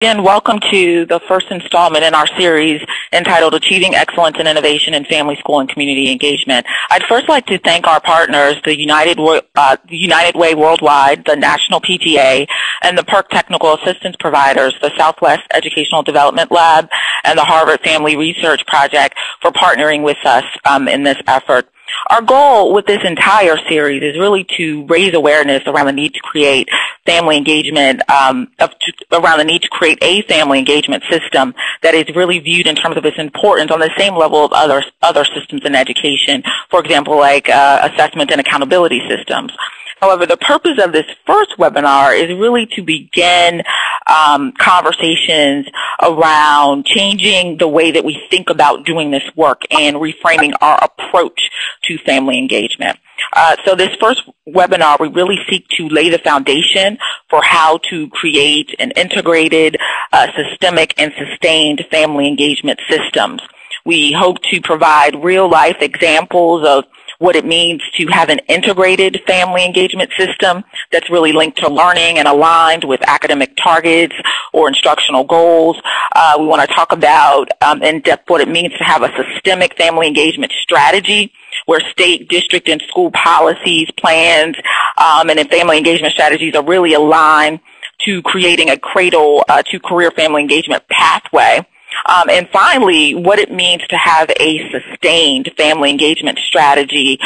Again, welcome to the first installment in our series entitled Achieving Excellence and Innovation in Family, School, and Community Engagement. I'd first like to thank our partners, the United Way Worldwide, the National PTA, and the PERC Technical Assistance Providers, the Southwest Educational Development Lab, and the Harvard Family Research Project for partnering with us in this effort. Our goal with this entire series is really to raise awareness around the need to create family engagement, around the need to create a family engagement system that is really viewed in terms of its importance on the same level of other systems in education, for example, like assessment and accountability systems. However, the purpose of this first webinar is really to begin conversations around changing the way that we think about doing this work and reframing our approach to family engagement. So this first webinar, we really seek to lay the foundation for how to create an integrated, systemic, and sustained family engagement systems. We hope to provide real-life examples of what it means to have an integrated family engagement system that's really linked to learning and aligned with academic targets or instructional goals. We want to talk about in depth what it means to have a systemic family engagement strategy where state, district, and school policies, plans, and family engagement strategies are really aligned to creating a cradle to career family engagement pathway. And finally, what it means to have a sustained family engagement strategy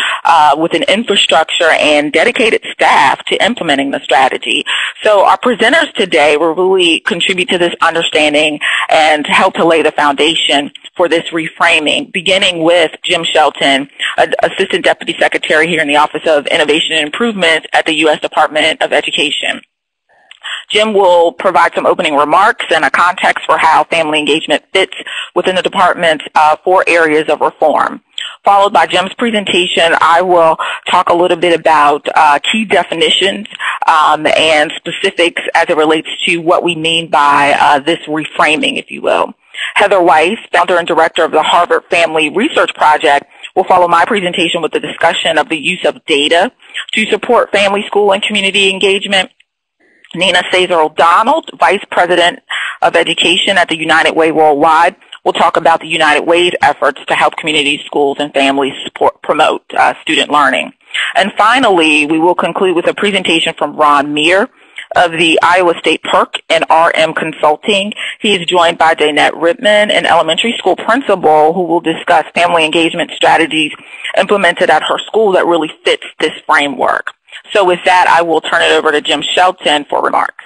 with an infrastructure and dedicated staff to implementing the strategy. So our presenters today will really contribute to this understanding and help to lay the foundation for this reframing, beginning with Jim Shelton, Assistant Deputy Secretary here in the Office of Innovation and Improvement at the U.S. Department of Education. Jim will provide some opening remarks and a context for how family engagement fits within the department's 4 areas of reform. Followed by Jim's presentation, I will talk a little bit about key definitions and specifics as it relates to what we mean by this reframing, if you will. Heather Weiss, founder and director of the Harvard Family Research Project, will follow my presentation with a discussion of the use of data to support family, school, and community engagement. Nina Sazer-O'Donnell, Vice President of Education at the United Way Worldwide, will talk about the United Way's efforts to help communities, schools, and families promote student learning. And finally, we will conclude with a presentation from Ron Meir of the Iowa State PERC and RM Consulting. He is joined by Danette Rittman, an elementary school principal, who will discuss family engagement strategies implemented at her school that really fits this framework. So with that, I will turn it over to Jim Shelton for remarks.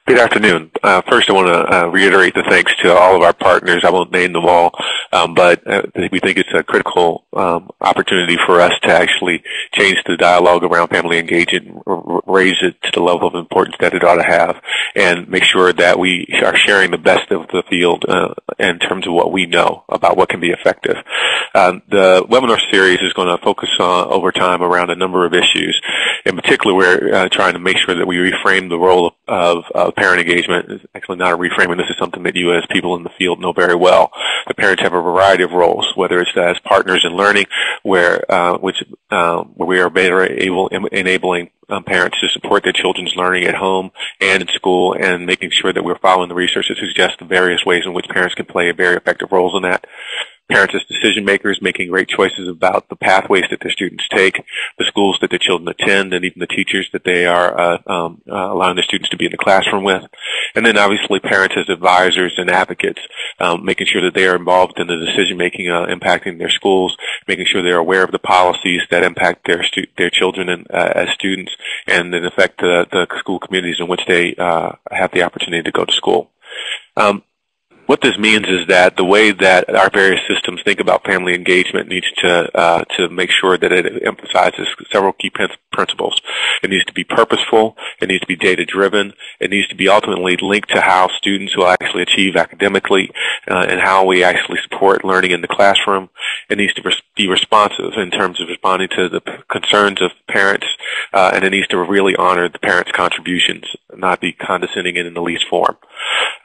Good afternoon. First, I want to reiterate the thanks to all of our partners. I won't name them all, but we think it's a critical opportunity for us to actually change the dialogue around family engagement, raise it to the level of importance that it ought to have, and make sure that we are sharing the best of the field in terms of what we know about what can be effective. The webinar series is going to focus over time around a number of issues. In particular, we're trying to make sure that we reframe the role of parent engagement. It's actually not a reframing. This is something that you as people in the field know very well. The parents have a variety of roles, whether it's as partners in learning, where we are better enabling parents to support their children's learning at home and in school, and making sure that we're following the research that suggests the various ways in which parents can play very effective roles in that. Parents as decision makers, making great choices about the pathways that their students take, the schools that their children attend, and even the teachers that they are allowing their students to be in the classroom with. And then obviously parents as advisors and advocates, making sure that they are involved in the decision making impacting their schools, making sure they're aware of the policies that impact their children and, as students, and in effect the school communities in which they have the opportunity to go to school. What this means is that the way that our various systems think about family engagement needs to make sure that it emphasizes several key principles. It needs to be purposeful. It needs to be data-driven. It needs to be ultimately linked to how students will actually achieve academically and how we actually support learning in the classroom. It needs to be responsive in terms of responding to the concerns of parents, and it needs to really honor the parents' contributions, not be condescending in the least form.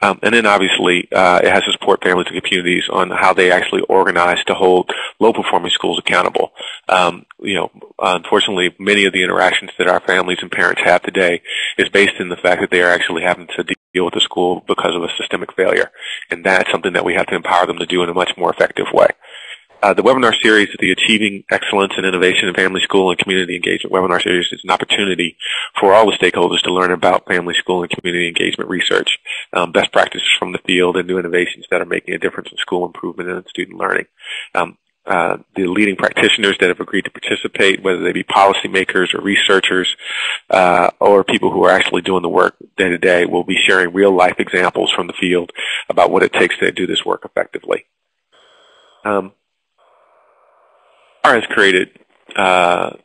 And then obviously it has to support families and communities on how they actually organize to hold low-performing schools accountable. Unfortunately, many of the interactions that our families and parents have today is based in the fact that they are actually having to deal with the school because of a systemic failure. And that's something that we have to empower them to do in a much more effective way. The webinar series, the Achieving Excellence in Innovation in Family, School, and Community Engagement webinar series, is an opportunity for all the stakeholders to learn about family, school, and community engagement research, best practices from the field, and new innovations that are making a difference in school improvement and student learning. The leading practitioners that have agreed to participate, whether they be policymakers or researchers or people who are actually doing the work day to day, will be sharing real-life examples from the field about what it takes to do this work effectively. Has created an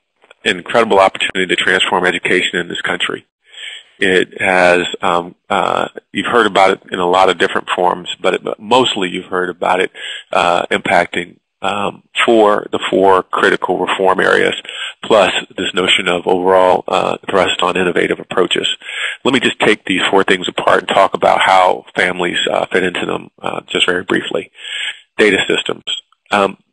incredible opportunity to transform education in this country. It has, you've heard about it in a lot of different forms, but mostly you've heard about it impacting the four critical reform areas, plus this notion of overall thrust on innovative approaches. Let me just take these four things apart and talk about how families fit into them just very briefly. Data systems.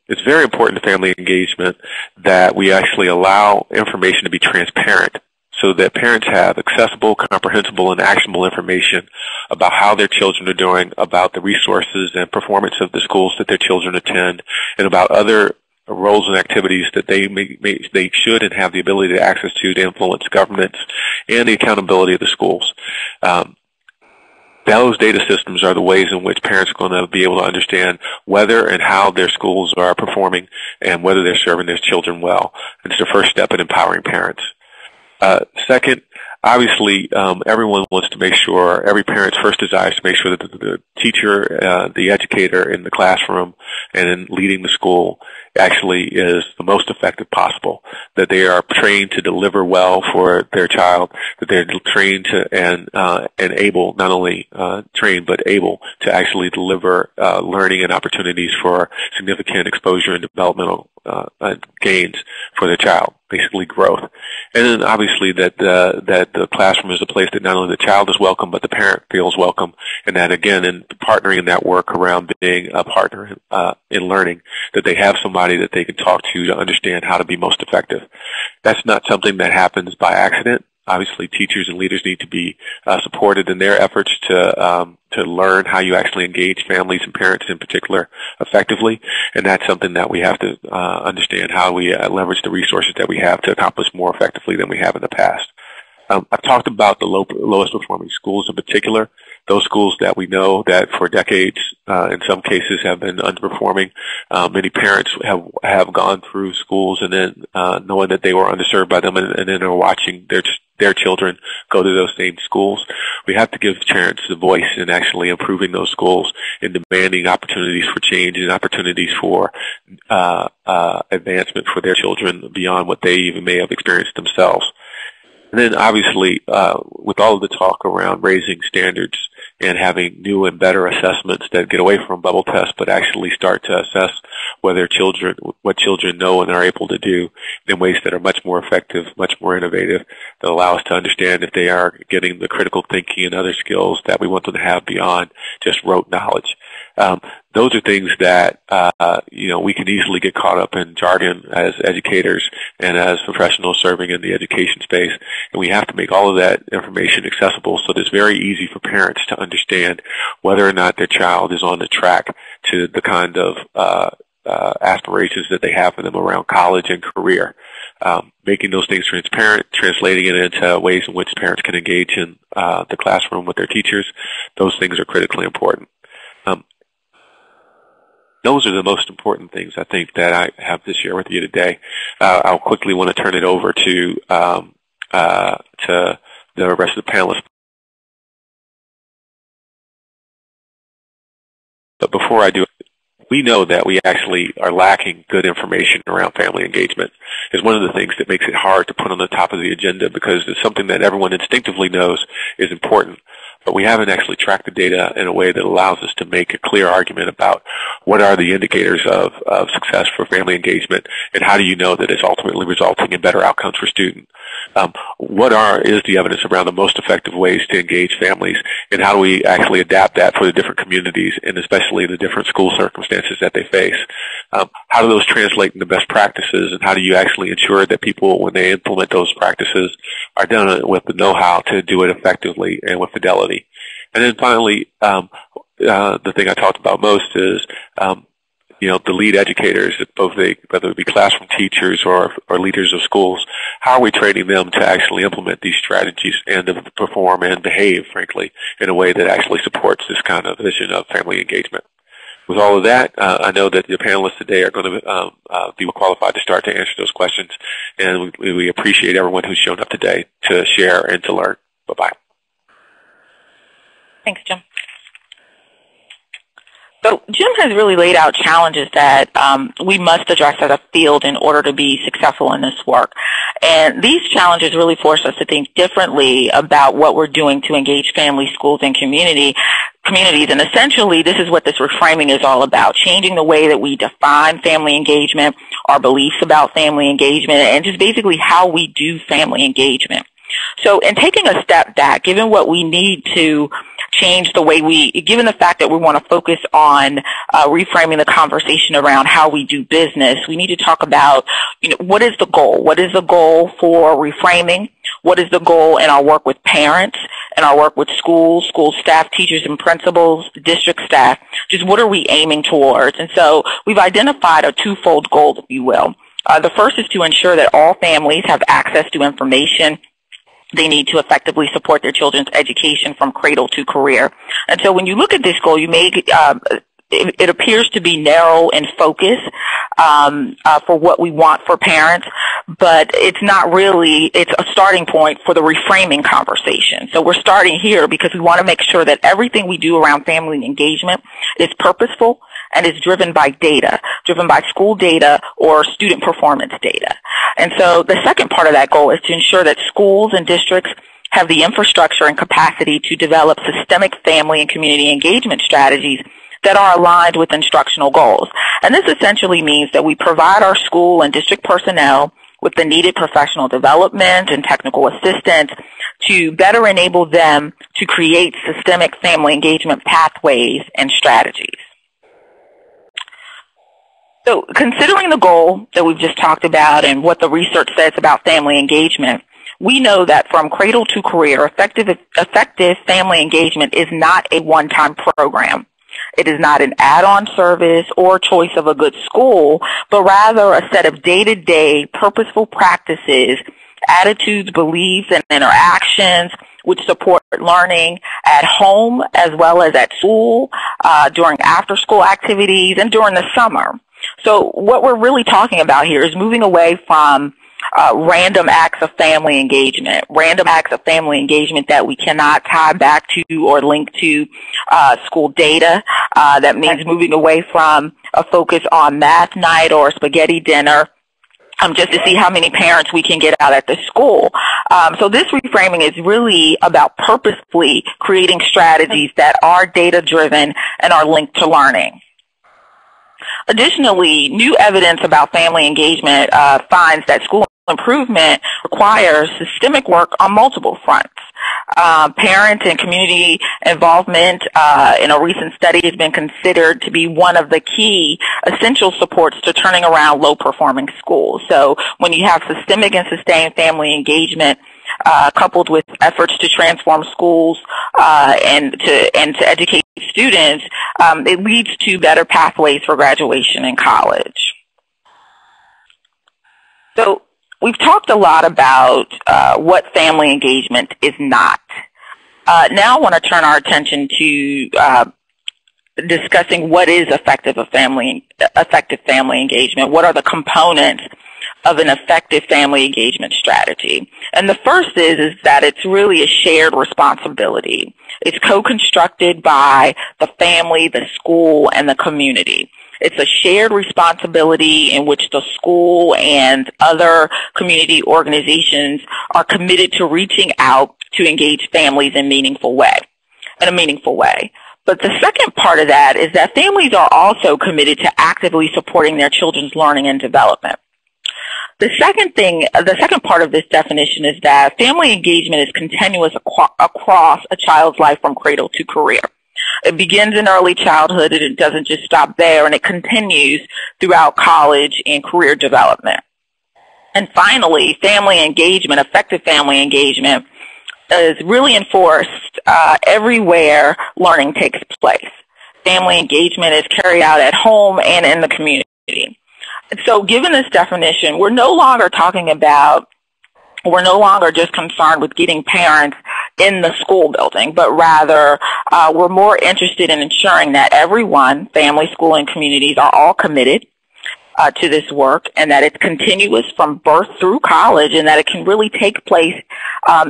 It's very important to family engagement that we actually allow information to be transparent so that parents have accessible, comprehensible, and actionable information about how their children are doing, about the resources and performance of the schools that their children attend, and about other roles and activities that they should and have the ability to access to influence governance and the accountability of the schools. Those data systems are the ways in which parents are going to be able to understand whether and how their schools are performing and whether they're serving their children well. And it's the first step in empowering parents. Second, obviously, everyone wants to make sure, every parent's first desire is to make sure that the teacher, the educator in the classroom and in leading the school actually is the most effective possible, that they are trained to deliver well for their child, that they're trained to and able, not only trained, but able to actually deliver learning and opportunities for significant exposure and developmental gains for their child, basically growth. And then obviously that the classroom is a place that not only the child is welcome, but the parent feels welcome, and that again, in partnering in that work around being a partner in learning, that they have somebody that they can talk to understand how to be most effective. That's not something that happens by accident. Obviously, teachers and leaders need to be supported in their efforts to learn how you actually engage families and parents in particular effectively, and that's something that we have to understand how we leverage the resources that we have to accomplish more effectively than we have in the past. I've talked about the lowest performing schools in particular, those schools that we know that for decades, in some cases, have been underperforming. Many parents have gone through schools and then knowing that they were underserved by them, and then are watching their children go to those same schools. We have to give parents the voice in actually improving those schools and demanding opportunities for change and opportunities for advancement for their children beyond what they even may have experienced themselves. And then obviously, with all of the talk around raising standards and having new and better assessments that get away from bubble tests but actually start to assess what children know and are able to do in ways that are much more effective, much more innovative, that allow us to understand if they are getting the critical thinking and other skills that we want them to have beyond just rote knowledge. Those are things that, we can easily get caught up in jargon as educators and as professionals serving in the education space. And we have to make all of that information accessible so that it's very easy for parents to understand whether or not their child is on the track to the kind of aspirations that they have for them around college and career. Making those things transparent, translating it into ways in which parents can engage in the classroom with their teachers, those things are critically important. Those are the most important things I think that I have to share with you today. I'll quickly want to turn it over to the rest of the panelists. But before I do, we know that we actually are lacking good information around family engagement. It's one of the things that makes it hard to put on the top of the agenda because it's something that everyone instinctively knows is important. but we haven't actually tracked the data in a way that allows us to make a clear argument about what are the indicators of success for family engagement, and how do you know that it's ultimately resulting in better outcomes for students. What is the evidence around the most effective ways to engage families, and how do we actually adapt that for the different communities and especially the different school circumstances that they face? How do those translate into best practices, and how do you actually ensure that people, when they implement those practices, are done with the know-how to do it effectively and with fidelity? And then finally, the thing I talked about most is the lead educators, whether it be classroom teachers or leaders of schools, how are we training them to actually implement these strategies and to perform and behave, frankly, in a way that actually supports this kind of vision of family engagement? With all of that, I know that the panelists today are going to be qualified to start to answer those questions, and we appreciate everyone who's shown up today to share and to learn. Bye-bye. Thanks, Jim. So Jim has really laid out challenges that we must address as a field in order to be successful in this work. And these challenges really force us to think differently about what we're doing to engage families, schools, and communities. And essentially, this is what this reframing is all about, changing the way that we define family engagement, our beliefs about family engagement, and just basically how we do family engagement. So in taking a step back, given what we need to change the way given the fact that we want to focus on reframing the conversation around how we do business, we need to talk about, what is the goal? What is the goal for reframing? What is the goal in our work with parents, in our work with schools, school staff, teachers and principals, district staff? Just what are we aiming towards? And so we've identified a twofold goal, if you will. The first is to ensure that all families have access to information they need to effectively support their children's education from cradle to career. And so when you look at this goal, it appears to be narrow in focus for what we want for parents, but it's not really, it's a starting point for the reframing conversation. So we're starting here because we want to make sure that everything we do around family engagement is purposeful and is driven by data, driven by school data or student performance data. And so the second part of that goal is to ensure that schools and districts have the infrastructure and capacity to develop systemic family and community engagement strategies that are aligned with instructional goals. And this essentially means that we provide our school and district personnel with the needed professional development and technical assistance to better enable them to create systemic family engagement pathways and strategies. So considering the goal that we've just talked about and what the research says about family engagement, we know that from cradle to career, effective family engagement is not a one-time program. It is not an add-on service or choice of a good school, but rather a set of day-to-day purposeful practices, attitudes, beliefs, and interactions which support learning at home as well as at school, during after-school activities, and during the summer. So what we're really talking about here is moving away from random acts of family engagement that we cannot tie back to or link to school data. That means moving away from a focus on math night or spaghetti dinner just to see how many parents we can get out at the school. So this reframing is really about purposefully creating strategies that are data-driven and are linked to learning. Additionally, new evidence about family engagement finds that school improvement requires systemic work on multiple fronts. Parent and community involvement in a recent study has been considered to be one of the key essential supports to turning around low-performing schools. So when you have systemic and sustained family engagement coupled with efforts to transform schools and to educate students, it leads to better pathways for graduation in college. So we've talked a lot about what family engagement is not. Now I want to turn our attention to discussing what is effective family engagement. What are the components of an effective family engagement strategy? And the first is that it's really a shared responsibility. It's co-constructed by the family, the school, and the community. It's a shared responsibility in which the school and other community organizations are committed to reaching out to engage families in a meaningful way. in a meaningful way. But the second part of that is that families are also committed to actively supporting their children's learning and development. The second part of this definition is that family engagement is continuous across a child's life from cradle to career. It begins in early childhood, and it doesn't just stop there, and it continues throughout college and career development. And finally, family engagement, effective family engagement, is really enforced everywhere learning takes place. Family engagement is carried out at home and in the community. And so given this definition, we're no longer just concerned with getting parents in the school building, but rather we're more interested in ensuring that everyone, family, school, and communities, are all committed to this work, and that it's continuous from birth through college, and that it can really take place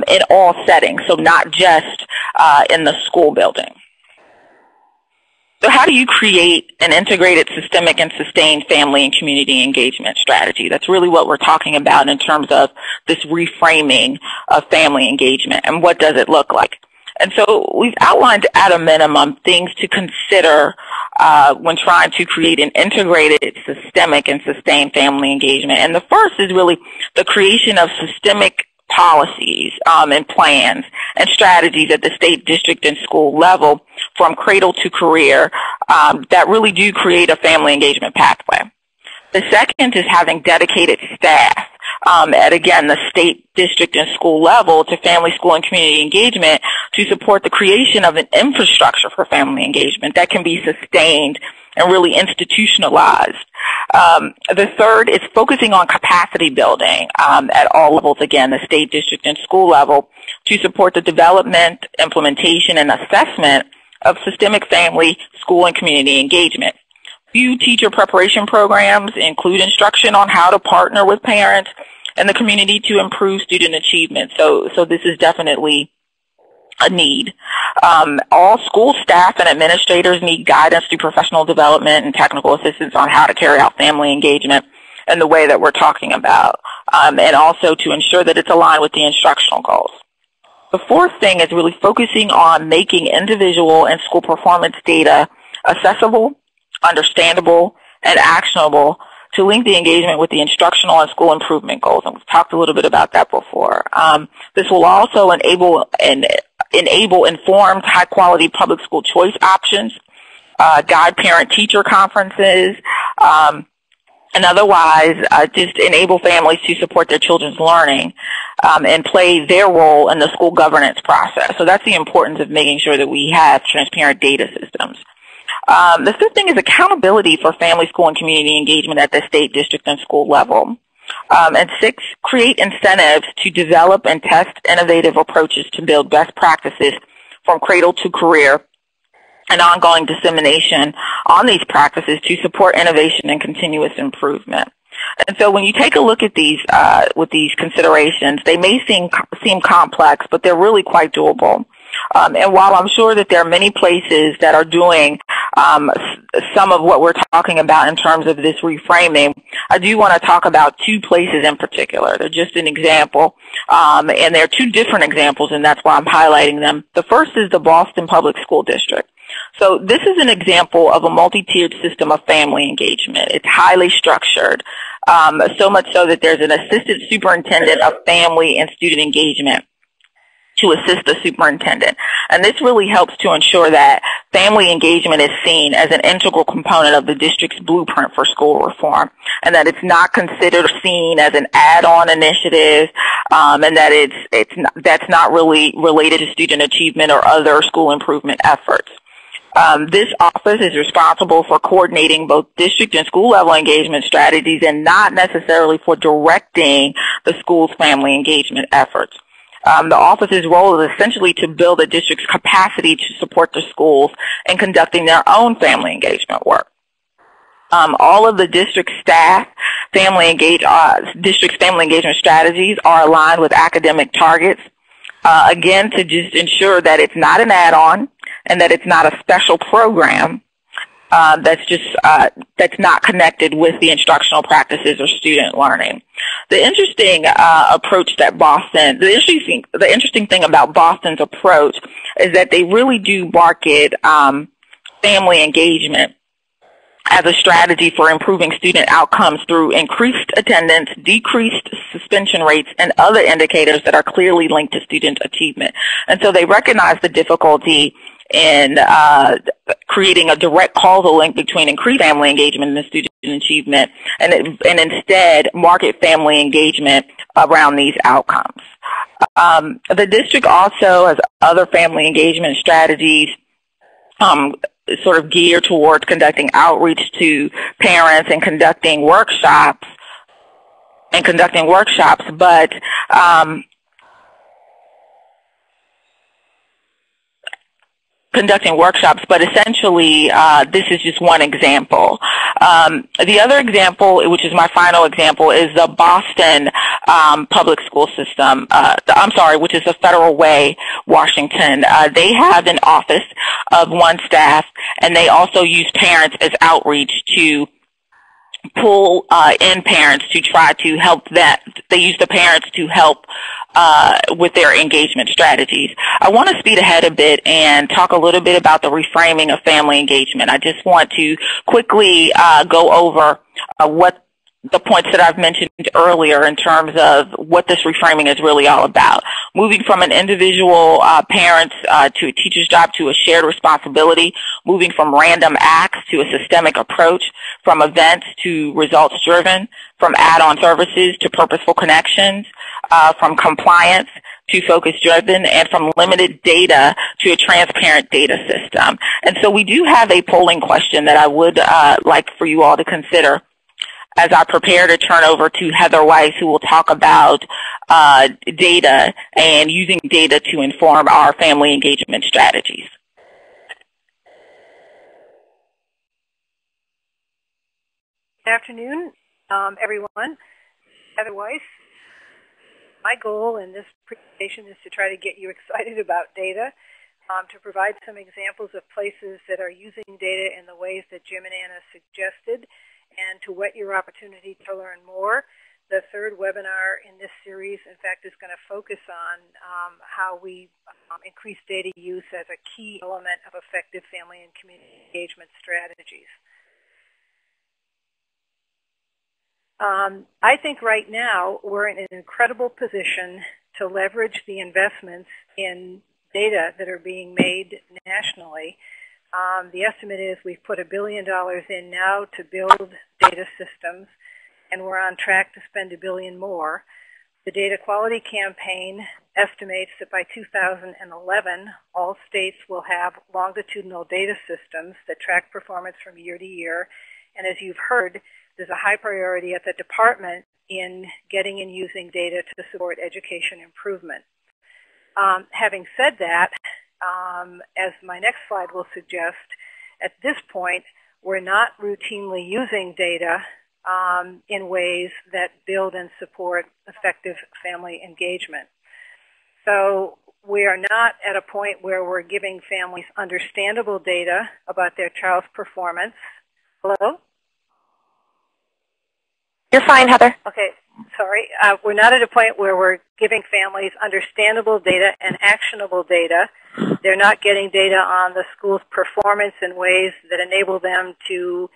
in all settings, so not just in the school building. So how do you create an integrated, systemic, and sustained family and community engagement strategy? That's really what we're talking about in terms of this reframing of family engagement, and what does it look like? And so we've outlined at a minimum things to consider when trying to create an integrated, systemic, and sustained family engagement. And the first is really the creation of systemic policies and plans and strategies at the state, district, and school level from cradle to career that really do create a family engagement pathway. The second is having dedicated staff at, again, the state, district, and school level to family, school, and community engagement to support the creation of an infrastructure for family engagement that can be sustained and really institutionalized. The third is focusing on capacity building at all levels, again, the state, district, and school level, to support the development, implementation, and assessment of systemic family, school, and community engagement. Few teacher preparation programs include instruction on how to partner with parents and the community to improve student achievement. So this is definitely a need. All school staff and administrators need guidance through professional development and technical assistance on how to carry out family engagement in the way that we're talking about, and also to ensure that it's aligned with the instructional goals. The fourth thing is really focusing on making individual and school performance data accessible, understandable, and actionable to link the engagement with the instructional and school improvement goals. And we've talked a little bit about that before. This will also enable informed, high-quality public school choice options, guide parent-teacher conferences, and otherwise just enable families to support their children's learning and play their role in the school governance process. So that's the importance of making sure that we have transparent data systems. The fifth thing is accountability for family, school, and community engagement at the state, district, and school level. And six, create incentives to develop and test innovative approaches to build best practices from cradle to career and ongoing dissemination on these practices to support innovation and continuous improvement. And so when you take a look at these with these considerations, they may seem complex, but they're really quite doable. And while I'm sure that there are many places that are doing some of what we're talking about in terms of this reframing, I do want to talk about two places in particular. They're just an example, and they're two different examples, and that's why I'm highlighting them. The first is the Boston Public School District. So this is an example of a multi-tiered system of family engagement. It's highly structured, so much so that there's an assistant superintendent of family and student engagement to assist the superintendent. And this really helps to ensure that family engagement is seen as an integral component of the district's blueprint for school reform, and that it's not considered seen as an add-on initiative, and that that's not really related to student achievement or other school improvement efforts. This office is responsible for coordinating both district and school level engagement strategies and not necessarily for directing the school's family engagement efforts. The office's role is essentially to build the district's capacity to support the schools in conducting their own family engagement work. All of the district staff district's family engagement strategies are aligned with academic targets, again, to just ensure that it's not an add-on and that it's not a special program, that's not connected with the instructional practices or student learning. The interesting approach that the interesting thing about Boston's approach is that they really do market family engagement as a strategy for improving student outcomes through increased attendance, decreased suspension rates, and other indicators that are clearly linked to student achievement. And so they recognize the difficulty in creating a direct causal link between increased family engagement and student achievement, and instead market family engagement around these outcomes. The district also has other family engagement strategies sort of geared towards conducting outreach to parents and conducting workshops, but essentially this is just one example. The other example, which is my final example, is the Boston public school system, which is the Federal Way, Washington. They have an office of one staff, and they also use parents as outreach to pull in parents to try to help that. They use the parents to help with their engagement strategies. I want to speed ahead a bit and talk a little bit about the reframing of family engagement. I just want to quickly go over what the points that I've mentioned earlier in terms of what this reframing is really all about. Moving from an individual parent to a teacher's job to a shared responsibility, moving from random acts to a systemic approach, from events to results-driven, from add-on services to purposeful connections, from compliance to focus-driven, and from limited data to a transparent data system. And so we do have a polling question that I would like for you all to consider as I prepare to turn over to Heather Weiss, who will talk about data and using data to inform our family engagement strategies. Good afternoon, everyone. Heather Weiss. My goal in this presentation is to try to get you excited about data, to provide some examples of places that are using data in the ways that Jim and Anna suggested, and to whet your opportunity to learn more. The third webinar in this series, in fact, is going to focus on how we increase data use as a key element of effective family and community engagement strategies. I think right now we're in an incredible position to leverage the investments in data that are being made nationally. The estimate is we've put $1 billion in now to build data systems, and we're on track to spend $1 billion more. The Data Quality Campaign estimates that by 2011, all states will have longitudinal data systems that track performance from year to year. And as you've heard, there's a high priority at the department in getting and using data to support education improvement. Having said that, as my next slide will suggest, at this point, we're not routinely using data in ways that build and support effective family engagement. So we are not at a point where we're giving families understandable data about their child's performance. Hello? You're fine, Heather. Okay, sorry. We're not at a point where we're giving families understandable data and actionable data. They're not getting data on the school's performance in ways that enable them to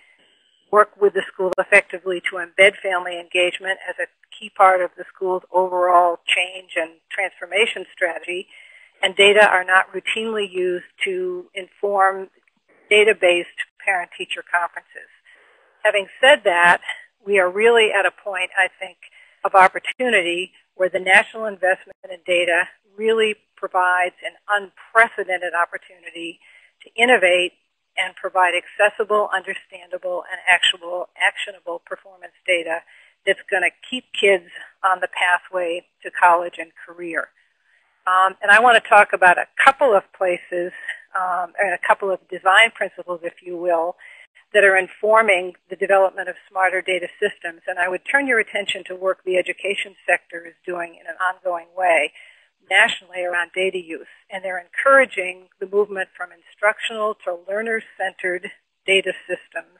work with the school effectively to embed family engagement as a key part of the school's overall change and transformation strategy. And data are not routinely used to inform data-based parent-teacher conferences. Having said that, we are really at a point, I think, of opportunity where the national investment in data really provides an unprecedented opportunity to innovate and provide accessible, understandable, and actionable performance data that's going to keep kids on the pathway to college and career. And I want to talk about a couple of places, and a couple of design principles, if you will, that are informing the development of smarter data systems. And I would turn your attention to work the education sector is doing in an ongoing way nationally around data use. And they're encouraging the movement from instructional to learner-centered data systems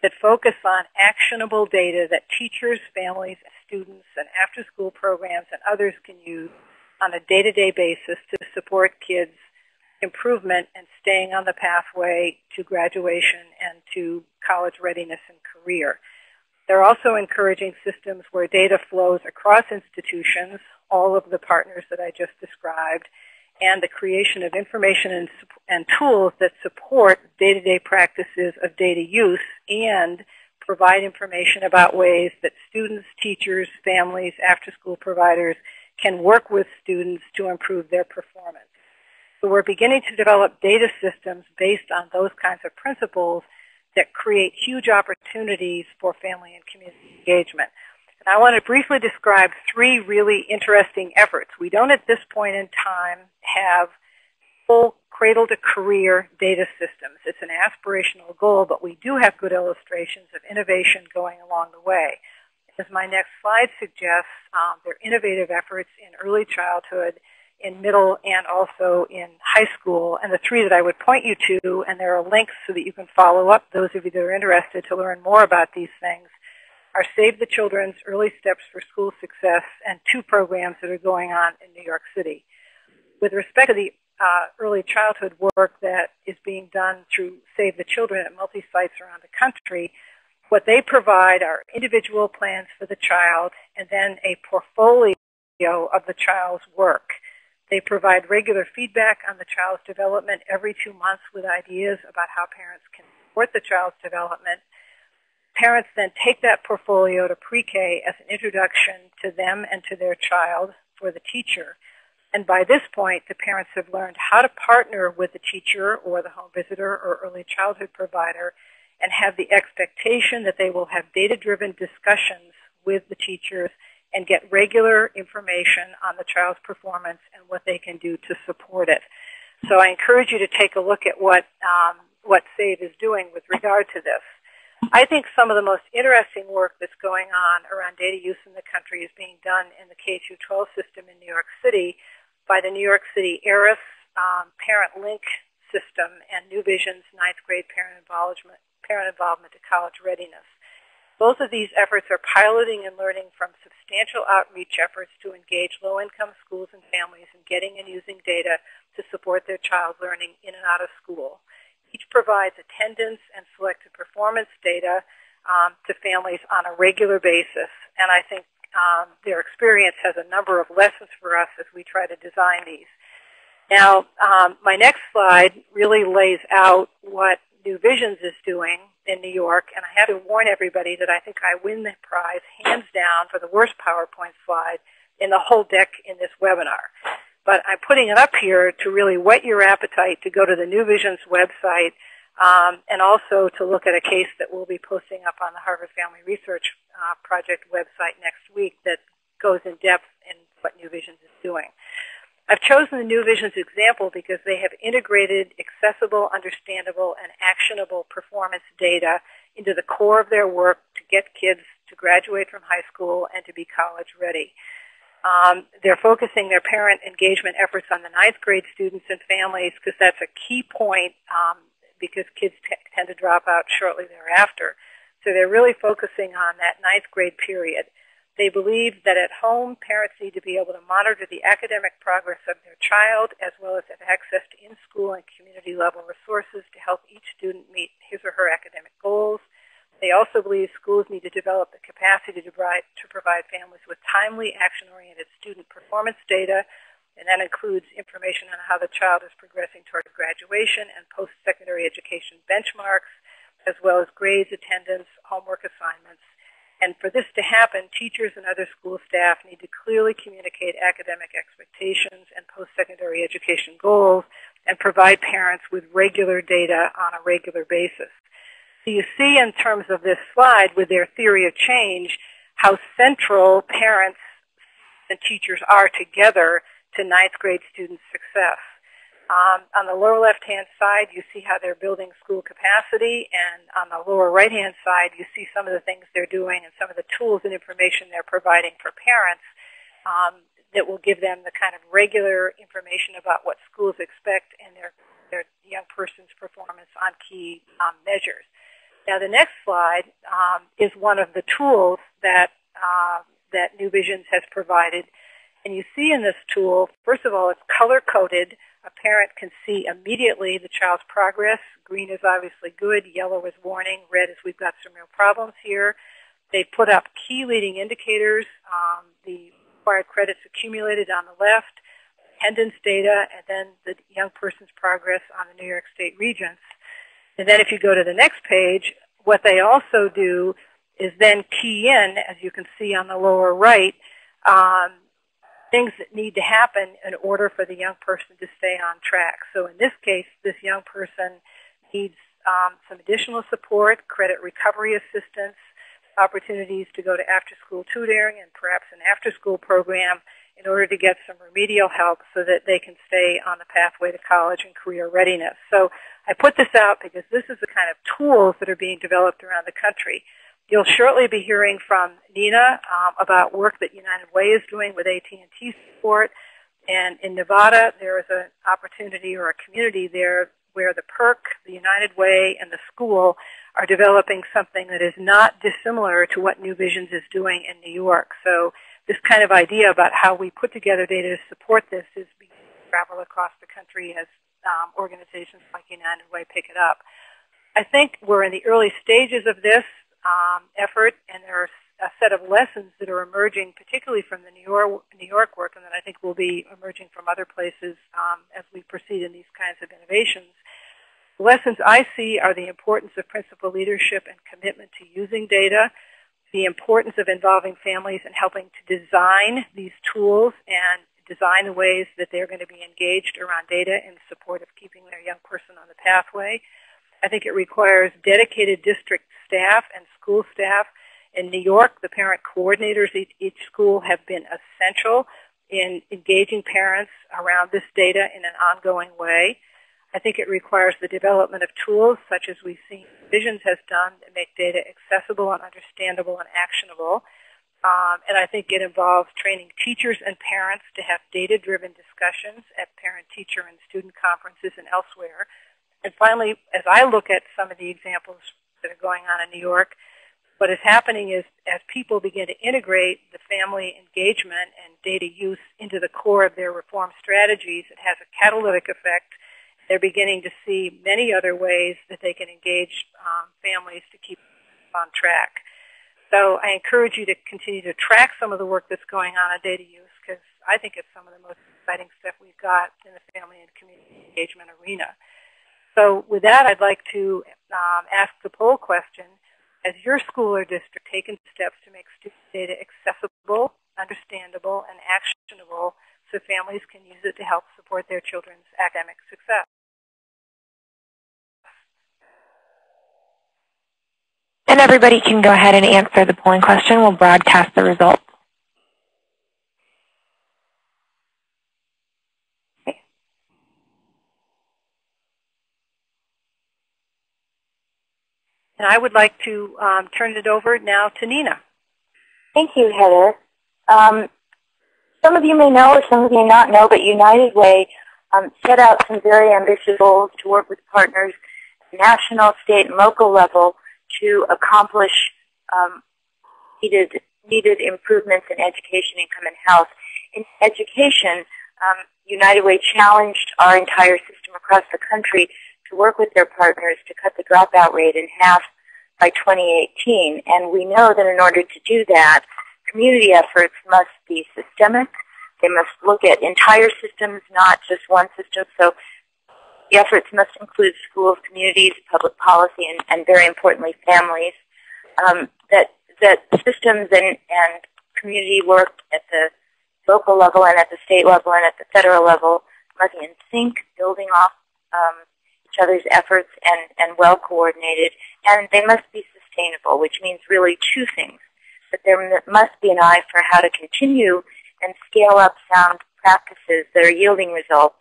that focus on actionable data that teachers, families, students, and after-school programs and others can use on a day-to-day basis to support kids' improvement and staying on the pathway to graduation and to college readiness and career. They're also encouraging systems where data flows across institutions, all of the partners that I just described, and the creation of information and tools that support day-to-day practices of data use and provide information about ways that students, teachers, families, after-school providers can work with students to improve their performance. So we're beginning to develop data systems based on those kinds of principles that create huge opportunities for family and community engagement. And I want to briefly describe three really interesting efforts. We don't at this point in time have full cradle-to-career data systems. It's an aspirational goal, but we do have good illustrations of innovation going along the way. As my next slide suggests, there are innovative efforts in early childhood, in middle, and also in high school. And the three that I would point you to, and there are links so that you can follow up, those of you that are interested to learn more about these things, are Save the Children's Early Steps for School Success and two programs that are going on in New York City. With respect to the early childhood work that is being done through Save the Children at multi-sites around the country, what they provide are individual plans for the child and then a portfolio of the child's work. They provide regular feedback on the child's development every 2 months with ideas about how parents can support the child's development. Parents then take that portfolio to pre-K as an introduction to them and to their child for the teacher. And by this point, the parents have learned how to partner with the teacher or the home visitor or early childhood provider and have the expectation that they will have data-driven discussions with the teachers and get regular information on the child's performance and what they can do to support it. So I encourage you to take a look at what SAVE is doing with regard to this. I think some of the most interesting work that's going on around data use in the country is being done in the K-12 system in New York City by the New York City ERIS Parent Link system and New Vision's ninth grade parent involvement to college readiness. Both of these efforts are piloting and learning from substantial outreach efforts to engage low-income schools and families in getting and using data to support their child learning in and out of school. Each provides attendance and selected performance data to families on a regular basis, and I think their experience has a number of lessons for us as we try to design these. Now, my next slide really lays out what New Visions is doing in New York, and I have to warn everybody that I think I win the prize hands down for the worst PowerPoint slide in the whole deck in this webinar. But I'm putting it up here to really whet your appetite to go to the New Visions website and also to look at a case that we'll be posting up on the Harvard Family Research Project website next week that goes in depth in what New Visions is doing. I've chosen the New Visions example because they have integrated accessible, understandable, and actionable performance data into the core of their work to get kids to graduate from high school and to be college ready. They're focusing their parent engagement efforts on the ninth grade students and families because that's a key point because kids tend to drop out shortly thereafter. So they're really focusing on that ninth grade period. They believe that at home, parents need to be able to monitor the academic progress of their child as well as have access to in-school and community-level resources to help each student meet his or her academic goals. They also believe schools need to develop the capacity to provide families with timely, action-oriented student performance data, and that includes information on how the child is progressing toward graduation and post-secondary education benchmarks, as well as grades, attendance, homework assignments. And for this to happen, teachers and other school staff need to clearly communicate academic expectations and post-secondary education goals and provide parents with regular data on a regular basis. So you see in terms of this slide with their theory of change how central parents and teachers are together to ninth grade student success. On the lower left-hand side, you see how they're building school capacity, and on the lower right-hand side, you see some of the things they're doing and some of the tools and information they're providing for parents that will give them the kind of regular information about what schools expect and their young person's performance on key measures. Now, the next slide is one of the tools that New Visions has provided. And you see in this tool, first of all, it's color-coded. A parent can see immediately the child's progress. Green is obviously good, yellow is warning, red is we've got some real problems here. They put up key leading indicators, the required credits accumulated on the left, attendance data, and then the young person's progress on the New York State Regents. And then if you go to the next page, what they also do is then key in, as you can see on the lower right, things that need to happen in order for the young person to stay on track. So in this case, this young person needs some additional support, credit recovery assistance, opportunities to go to after-school tutoring and perhaps an after-school program in order to get some remedial help so that they can stay on the pathway to college and career readiness. So I put this out because this is the kind of tools that are being developed around the country. You'll shortly be hearing from Nina about work that United Way is doing with AT&T support. And in Nevada, there is an opportunity or a community there where the PERC, the United Way, and the school are developing something that is not dissimilar to what New Visions is doing in New York. So this kind of idea about how we put together data to support this is being traveled across the country as organizations like United Way pick it up. I think we're in the early stages of this effort, and there are a set of lessons that are emerging, particularly from the New York work, and that I think will be emerging from other places as we proceed in these kinds of innovations. The lessons I see are the importance of principal leadership and commitment to using data, the importance of involving families and helping to design these tools and design the ways that they're going to be engaged around data in support of keeping their young person on the pathway. I think it requires dedicated district staff and school staff. In New York, the parent coordinators at each school have been essential in engaging parents around this data in an ongoing way. I think it requires the development of tools such as we've seen Visions has done to make data accessible and understandable and actionable. And I think it involves training teachers and parents to have data-driven discussions at parent-teacher and student conferences and elsewhere. And finally, as I look at some of the examples that are going on in New York, what is happening is as people begin to integrate the family engagement and data use into the core of their reform strategies, it has a catalytic effect. They're beginning to see many other ways that they can engage families to keep on track. So I encourage you to continue to track some of the work that's going on data use, because I think it's some of the most exciting stuff we've got in the family and community engagement arena. So with that, I'd like to ask the poll question. Has your school or district taken steps to make student data accessible, understandable, and actionable so families can use it to help support their children's academic success? And everybody can go ahead and answer the polling question. We'll broadcast the results. And I would like to turn it over now to Nina. Thank you, Heather. Some of you may know or some of you may not know, but United Way set out some very ambitious goals to work with partners at the national, state, and local level to accomplish needed improvements in education, income, and health. In education, United Way challenged our entire system across the country to work with their partners to cut the dropout rate in half by 2018. And we know that in order to do that, community efforts must be systemic. They must look at entire systems, not just one system. So the efforts must include schools, communities, public policy, and very importantly, families. That systems and community work at the local level and at the state level and at the federal level must be in sync, building off each other's efforts and well coordinated, and they must be sustainable, which means really two things. That there must be an eye for how to continue and scale up sound practices that are yielding results,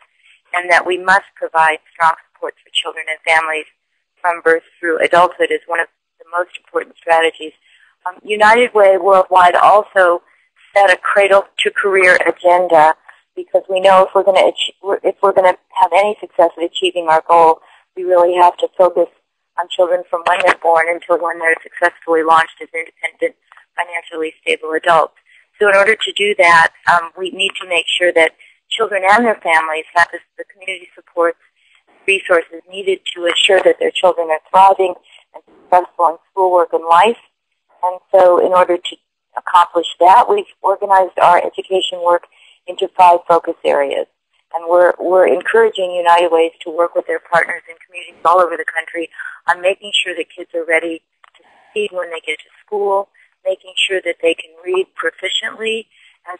and that we must provide strong support for children and families from birth through adulthood is one of the most important strategies. United Way Worldwide also set a cradle-to-career agenda, because we know if we're going to have any success at achieving our goal, we really have to focus on children from when they're born until when they're successfully launched as independent, financially stable adults. So in order to do that, we need to make sure that children and their families have the community supports, resources needed to ensure that their children are thriving and successful in schoolwork and life. And so in order to accomplish that, we've organized our education work into 5 focus areas. And we're encouraging United Ways to work with their partners in communities all over the country on making sure that kids are ready to succeed when they get to school, making sure that they can read proficiently as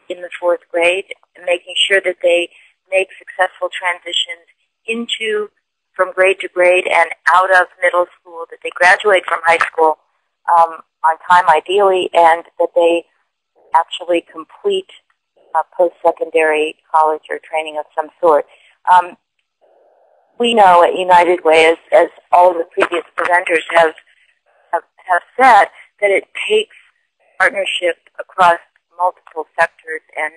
in the 4th grade, and making sure that they make successful transitions into from grade to grade and out of middle school, that they graduate from high school on time ideally, and that they actually complete post-secondary college or training of some sort. We know at United Way, as all of the previous presenters have said, that it takes partnership across multiple sectors and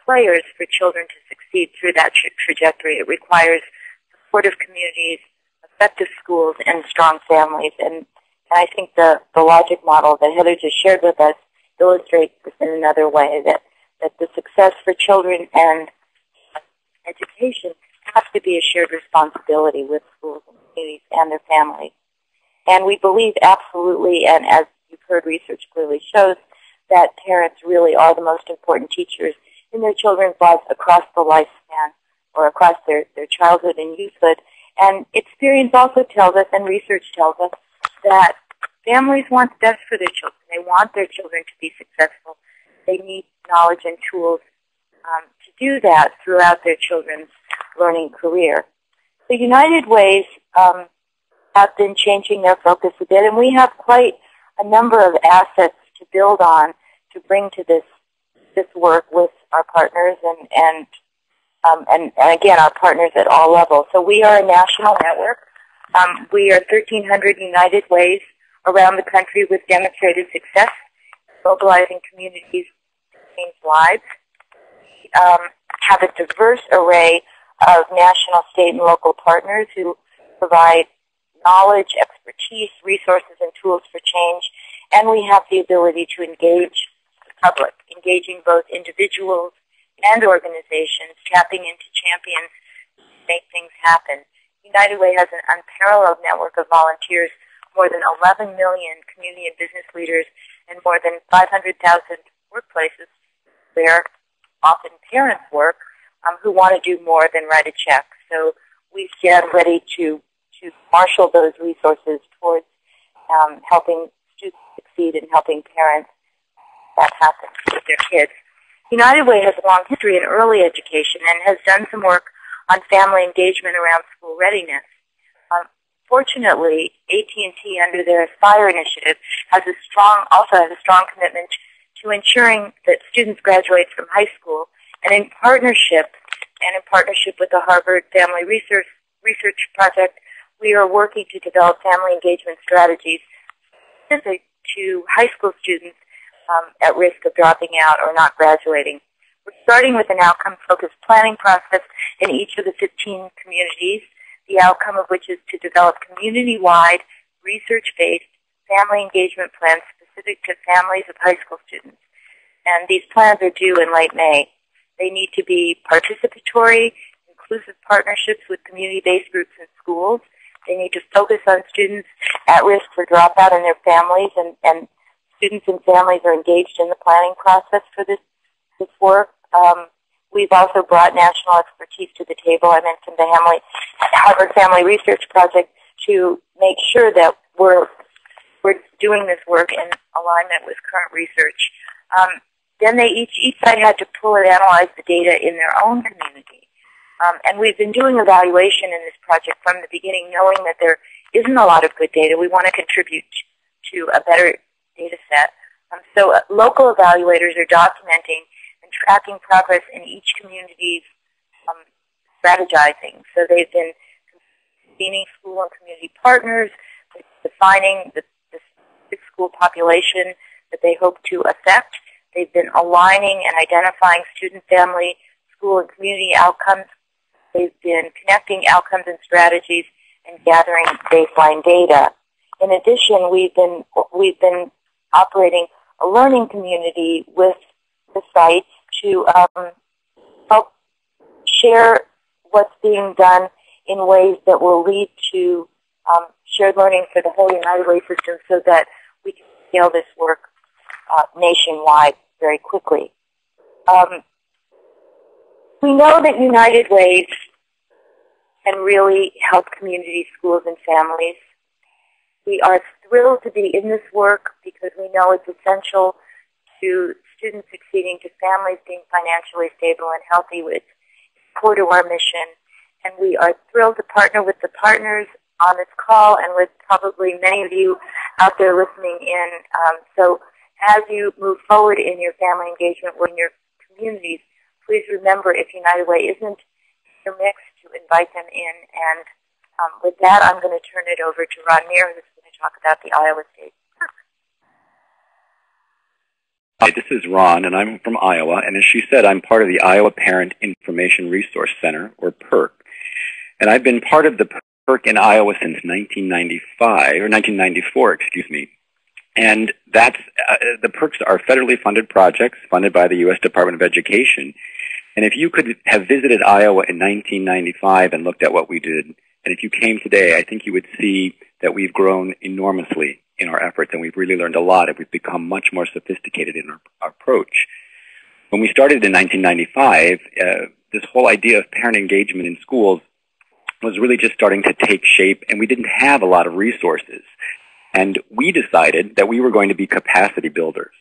players for children to succeed through that trajectory. It requires supportive communities, effective schools, and strong families. And I think the logic model that Heather just shared with us illustrates this in another way, that the success for children and education has to be a shared responsibility with schools and communities and their families. And we believe absolutely, and as you've heard, research clearly shows, that parents really are the most important teachers in their children's lives across the lifespan or across their childhood and youthhood. And experience also tells us, and research tells us, that families want the best for their children. They want their children to be successful. They need knowledge and tools to do that throughout their children's learning career. The United Ways have been changing their focus a bit, and we have quite a number of assets to build on to bring to this work with our partners and again, our partners at all levels. So we are a national network. We are 1,300 United Ways around the country with demonstrated success, mobilizing communities to change lives. We have a diverse array of national, state, and local partners who provide knowledge, expertise, resources, and tools for change. And we have the ability to engage the public, engaging both individuals and organizations, tapping into champions to make things happen. United Way has an unparalleled network of volunteers, more than 11 million community and business leaders, and more than 500,000 workplaces where often parents work who want to do more than write a check. So we stand ready to marshal those resources towards helping students succeed and helping parents that happen with their kids. United Way has a long history in early education and has done some work on family engagement around school readiness. Fortunately, AT&T, under their Aspire initiative, also has a strong commitment to ensuring that students graduate from high school. And in partnership with the Harvard Family Research Project, we are working to develop family engagement strategies specific to high school students at risk of dropping out or not graduating. We're starting with an outcome-focused planning process in each of the 15 communities, the outcome of which is to develop community-wide, research-based family engagement plans specific to families of high school students. And these plans are due in late May. They need to be participatory, inclusive partnerships with community-based groups and schools. They need to focus on students at risk for dropout and their families, and students and families are engaged in the planning process for this work. We've also brought national expertise to the table. I mentioned the Harvard Family Research Project to make sure that we're doing this work in alignment with current research. Then each side had to pull and analyze the data in their own community. And we've been doing evaluation in this project from the beginning, knowing that there isn't a lot of good data. We want to contribute to a better data set. So local evaluators are documenting and tracking progress in each community's strategizing. So they've been convening school and community partners, defining the school population that they hope to affect. They've been aligning and identifying student, family, school, and community outcomes. They've been connecting outcomes and strategies and and gathering baseline data. In addition, we've been operating a learning community with the sites to help share what's being done in ways that will lead to shared learning for the whole United Way system so that we can scale this work nationwide very quickly. We know that United Way can really help communities, schools, and families. We are thrilled to be in this work because we know it's essential to students succeeding, to families being financially stable and healthy, with core to our mission. And we are thrilled to partner with the partners on this call and with probably many of you out there listening in. So as you move forward in your family engagement or in your communities, please remember, if United Way isn't in your mix, to invite them in. And with that, I'm going to turn it over to Ron Meir, who's going to talk about the Iowa State PERC. Hi, this is Ron, and I'm from Iowa. And as she said, I'm part of the Iowa Parent Information Resource Center, or PERC. And I've been part of the PERC in Iowa since 1994, excuse me. And that's the PERCs are federally funded projects funded by the U.S. Department of Education. And if you could have visited Iowa in 1995 and looked at what we did, and if you came today, I think you would see that we've grown enormously in our efforts, and we've really learned a lot, and we've become much more sophisticated in our approach. When we started in 1995, this whole idea of parent engagement in schools was really just starting to take shape, and we didn't have a lot of resources. And we decided that we were going to be capacity builders.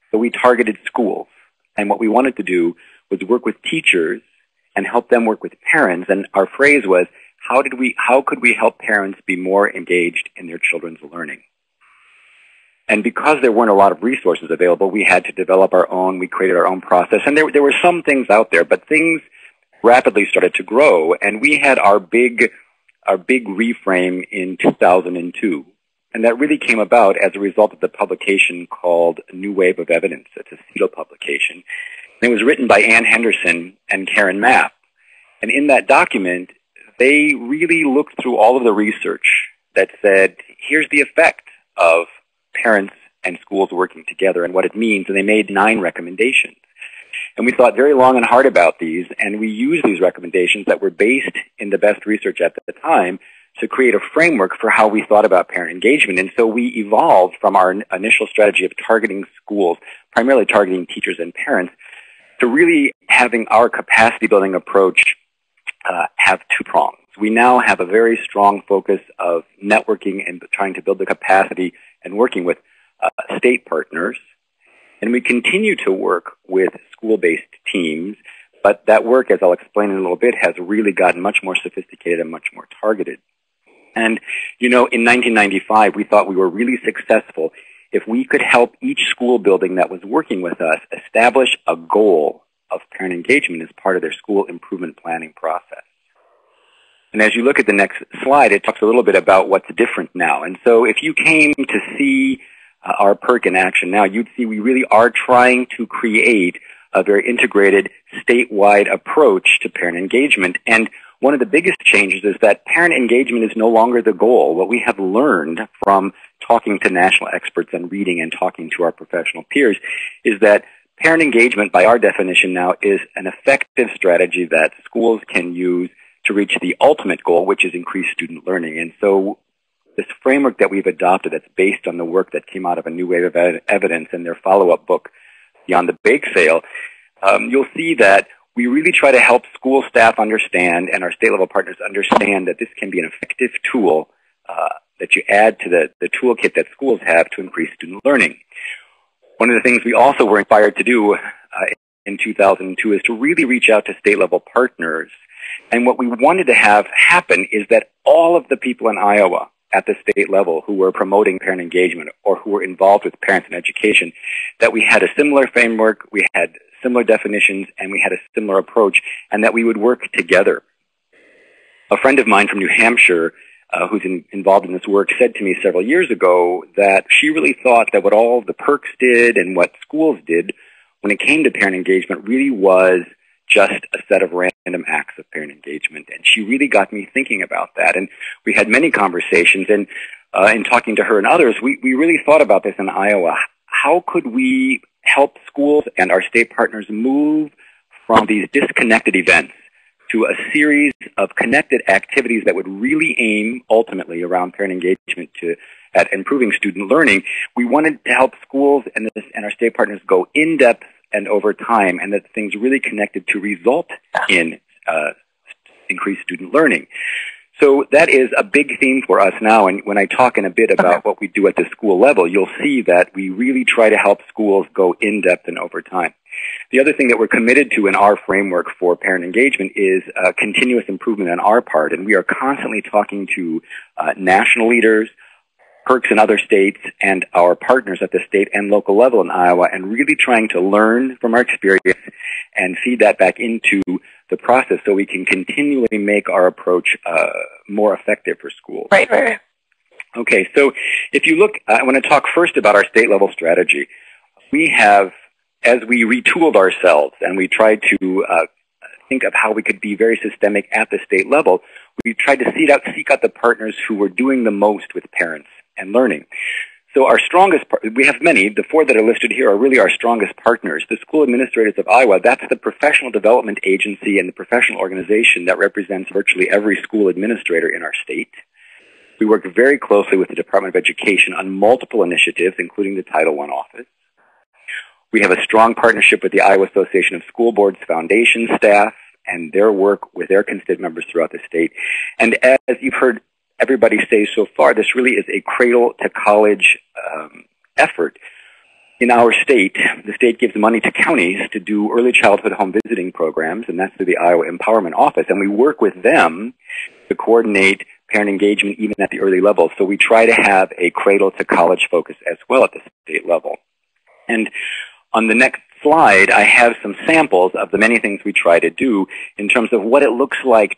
So we targeted schools. And what we wanted to do was work with teachers and help them work with parents. And our phrase was, how could we help parents be more engaged in their children's learning? And because there weren't a lot of resources available, we had to develop our own. We created our own process. And there were some things out there, but things rapidly started to grow. And we had our big reframe in 2002. And that really came about as a result of the publication called A New Wave of Evidence. It's a CETO publication. And it was written by Ann Henderson and Karen Mapp. And in that document, they really looked through all of the research that said, here's the effect of parents and schools working together and what it means. And they made 9 recommendations. And we thought very long and hard about these, and we used these recommendations that were based in the best research at the time to create a framework for how we thought about parent engagement. And so we evolved from our initial strategy of targeting schools, primarily targeting teachers and parents, to really having our capacity building approach have 2 prongs. We now have a very strong focus of networking and trying to build the capacity and working with state partners. And we continue to work with school-based teams, but that work, as I'll explain in a little bit, has really gotten much more sophisticated and much more targeted. And, you know, in 1995, we thought we were really successful if we could help each school building that was working with us establish a goal of parent engagement as part of their school improvement planning process. And as you look at the next slide, it talks a little bit about what's different now. And so if you came to see our PERC in action now, you'd see we really are trying to create a very integrated statewide approach to parent engagement. And one of the biggest changes is that parent engagement is no longer the goal. What we have learned from talking to national experts and reading and talking to our professional peers is that parent engagement, by our definition now, is an effective strategy that schools can use to reach the ultimate goal, which is increased student learning. And so this framework that we've adopted that's based on the work that came out of A New Wave of Evidence and their follow-up book, Beyond the Bake Sale, you'll see that we really try to help school staff understand and our state-level partners understand that this can be an effective tool that you add to the toolkit that schools have to increase student learning. One of the things we also were inspired to do in 2002 is to really reach out to state-level partners. And what we wanted to have happen is that all of the people in Iowa at the state level who were promoting parent engagement or who were involved with parents in education, that we had a similar framework, we had similar definitions, and we had a similar approach, and that we would work together. A friend of mine from New Hampshire who's involved in this work said to me several years ago that she really thought that what all the PERCs did and what schools did when it came to parent engagement really was just a set of random acts of parent engagement. And she really got me thinking about that. And we had many conversations. And in talking to her and others, we really thought about this in Iowa. How could we help schools and our state partners move from these disconnected events to a series of connected activities that would really aim ultimately around parent engagement at improving student learning? We wanted to help schools and our state partners go in depth and over time, and that things really connected to result in increased student learning. So that is a big theme for us now, and when I talk in a bit about what we do at the school level, you'll see that we really try to help schools go in depth and over time. The other thing that we're committed to in our framework for parent engagement is continuous improvement on our part, and we are constantly talking to national leaders, PERCs in other states, and our partners at the state and local level in Iowa, and really trying to learn from our experience and feed that back into the process so we can continually make our approach more effective for schools. Right. Okay, so if you look, I want to talk first about our state level strategy. We have, as we retooled ourselves and we tried to think of how we could be very systemic at the state level, we tried to seek out the partners who were doing the most with parents and learning. So our strongest, we have many, the four that are listed here are really our strongest partners. The School Administrators of Iowa, that's the professional development agency and the professional organization that represents virtually every school administrator in our state. We work very closely with the Department of Education on multiple initiatives, including the Title I office. We have a strong partnership with the Iowa Association of School Boards Foundation staff and their work with their constituent members throughout the state. And as you've heard everybody say so far, this really is a cradle-to-college effort. In our state, the state gives money to counties to do early childhood home visiting programs, and that's through the Iowa Empowerment Office. And we work with them to coordinate parent engagement even at the early level. So we try to have a cradle-to-college focus as well at the state level. And on the next slide, I have some samples of the many things we try to do in terms of what it looks like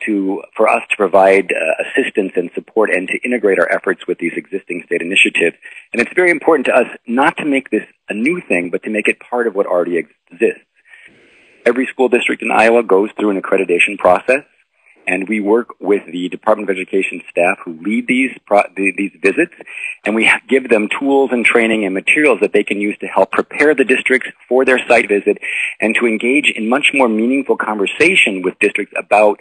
for us to provide assistance and support and to integrate our efforts with these existing state initiatives. And it's very important to us not to make this a new thing, but to make it part of what already exists. Every school district in Iowa goes through an accreditation process, and we work with the Department of Education staff who lead these visits, and we give them tools and training and materials that they can use to help prepare the districts for their site visit and to engage in much more meaningful conversation with districts about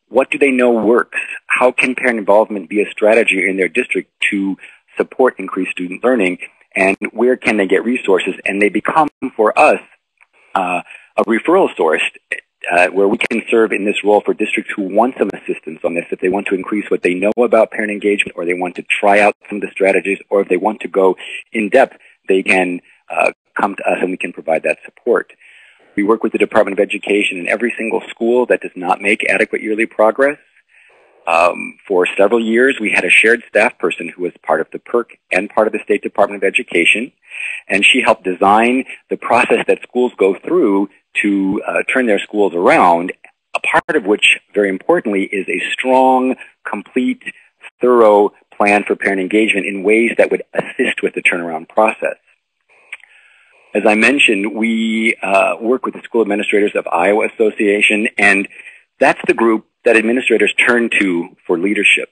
what do they know works, how can parent involvement be a strategy in their district to support increased student learning, and where can they get resources, and they become, for us, a referral source where we can serve in this role for districts who want some assistance on this, if they want to increase what they know about parent engagement, or they want to try out some of the strategies, or if they want to go in depth, they can come to us and we can provide that support. We work with the Department of Education in every single school that does not make adequate yearly progress. For several years, we had a shared staff person who was part of the PERC and part of the State Department of Education, and she helped design the process that schools go through to turn their schools around, a part of which, very importantly, is a strong, complete, thorough plan for parent engagement in ways that would assist with the turnaround process. As I mentioned, we work with the School Administrators of Iowa Association, and that's the group that administrators turn to for leadership.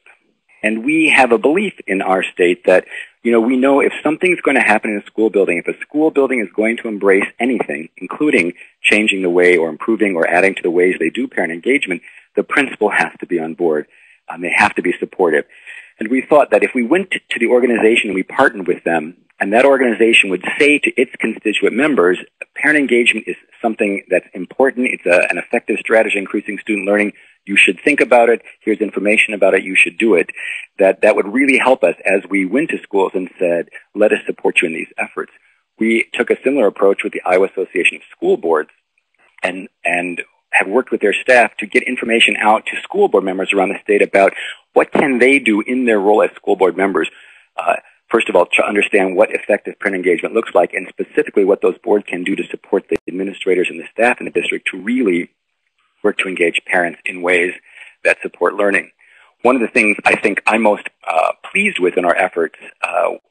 And we have a belief in our state that, we know if something's going to happen in a school building, if a school building is going to embrace anything, including changing the way or improving or adding to the ways they do parent engagement, the principal has to be on board. They have to be supportive. And we thought that if we went to the organization and we partnered with them, and that organization would say to its constituent members, parent engagement is something that's important, it's an effective strategy increasing student learning, you should think about it, here's information about it, you should do it, that would really help us as we went to schools and said, let us support you in these efforts. We took a similar approach with the Iowa Association of School Boards and have worked with their staff to get information out to school board members around the state about what can they do in their role as school board members. First of all, to understand what effective parent engagement looks like, and specifically what those boards can do to support the administrators and the staff in the district to really work to engage parents in ways that support learning. One of the things I think I'm most pleased with in our efforts,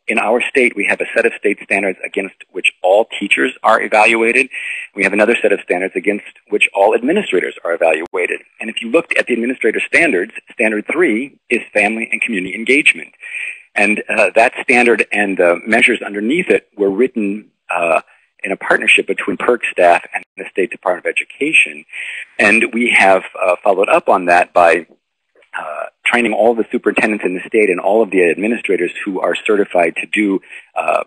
in our state, we have a set of state standards against which all teachers are evaluated. We have another set of standards against which all administrators are evaluated. And if you looked at the administrator standards, Standard 3 is family and community engagement. And that standard and the measures underneath it were written in a partnership between PERC staff and the State Department of Education. And we have followed up on that by training all the superintendents in the state and all of the administrators who are certified to do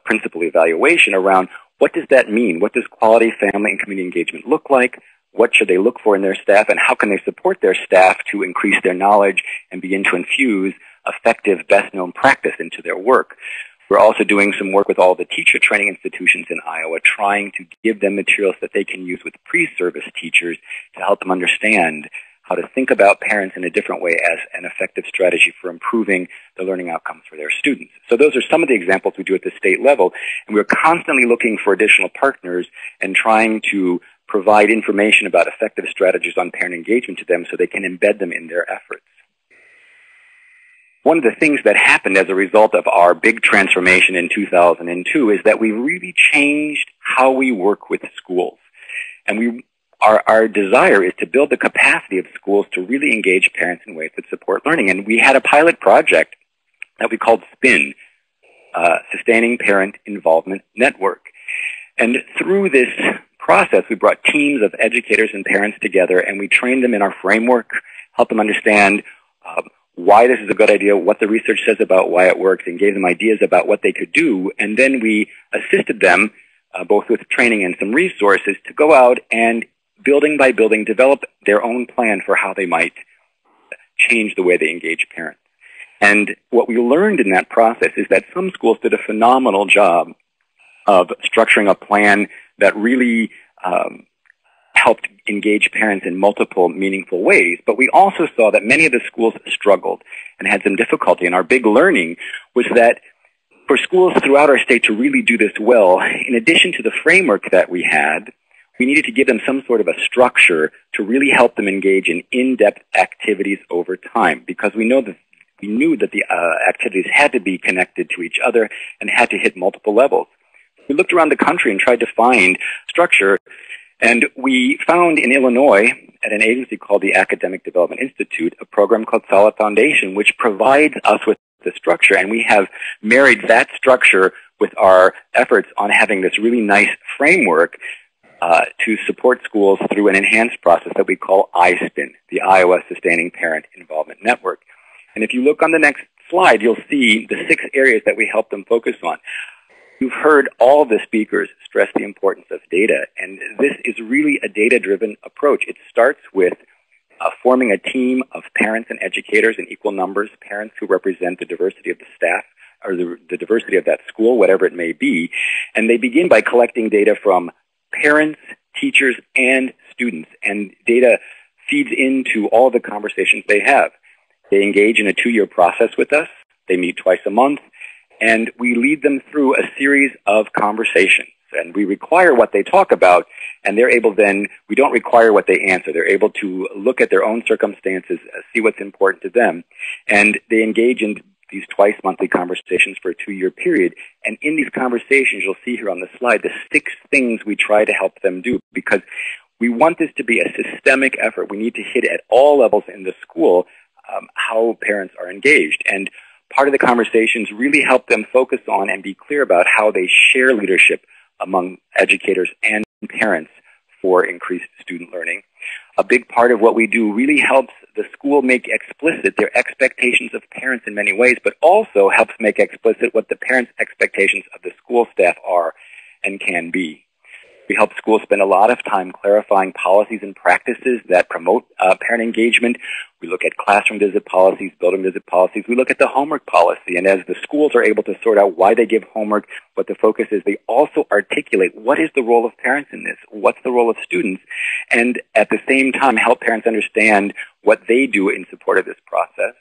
principal evaluation around what does that mean? What does quality family and community engagement look like? What should they look for in their staff? And how can they support their staff to increase their knowledge and begin to infuse effective, best-known practice into their work? We're also doing some work with all the teacher training institutions in Iowa, trying to give them materials that they can use with pre-service teachers to help them understand how to think about parents in a different way as an effective strategy for improving the learning outcomes for their students. So those are some of the examples we do at the state level, and we're constantly looking for additional partners and trying to provide information about effective strategies on parent engagement to them so they can embed them in their efforts. One of the things that happened as a result of our big transformation in 2002 is that we really changed how we work with schools. And our desire is to build the capacity of schools to really engage parents in ways that support learning. And we had a pilot project that we called SPIN, Sustaining Parent Involvement Network. And through this process, we brought teams of educators and parents together, and we trained them in our framework, helped them understand why this is a good idea, what the research says about why it works, and gave them ideas about what they could do. And then we assisted them, both with training and some resources, to go out and building by building develop their own plan for how they might change the way they engage parents. And what we learned in that process is that some schools did a phenomenal job of structuring a plan that really helped engage parents in multiple meaningful ways. But we also saw that many of the schools struggled and had some difficulty. And our big learning was that for schools throughout our state to really do this well, in addition to the framework that we had, we needed to give them some sort of a structure to really help them engage in in-depth activities over time, because we knew that the activities had to be connected to each other and had to hit multiple levels. We looked around the country and tried to find structure, and we found in Illinois, at an agency called the Academic Development Institute, a program called Solid Foundation, which provides us with the structure, and we have married that structure with our efforts on having this really nice framework to support schools through an enhanced process that we call iSPIN, the Iowa Sustaining Parent Involvement Network. And if you look on the next slide, you'll see the 6 areas that we help them focus on. You've heard all the speakers stress the importance of data, and this is really a data-driven approach. It starts with forming a team of parents and educators in equal numbers, parents who represent the diversity of the staff, or the diversity of that school, whatever it may be. And they begin by collecting data from parents, teachers, and students. And data feeds into all the conversations they have. They engage in a 2-year process with us. They meet twice a month. And we lead them through a series of conversations. And we require what they talk about, and they're able then, we don't require what they answer. They're able to look at their own circumstances, see what's important to them. And they engage in these twice monthly conversations for a 2-year period. And in these conversations, you'll see here on the slide, the 6 things we try to help them do, because we want this to be a systemic effort. We need to hit at all levels in the school how parents are engaged. And part of the conversations really help them focus on and be clear about how they share leadership among educators and parents for increased student learning. A big part of what we do really helps the school make explicit their expectations of parents in many ways, but also helps make explicit what the parents' expectations of the school staff are and can be. We help schools spend a lot of time clarifying policies and practices that promote parent engagement. We look at classroom visit policies, building visit policies. We look at the homework policy. And as the schools are able to sort out why they give homework, what the focus is, they also articulate what is the role of parents in this, what's the role of students, and at the same time help parents understand what they do in support of this process.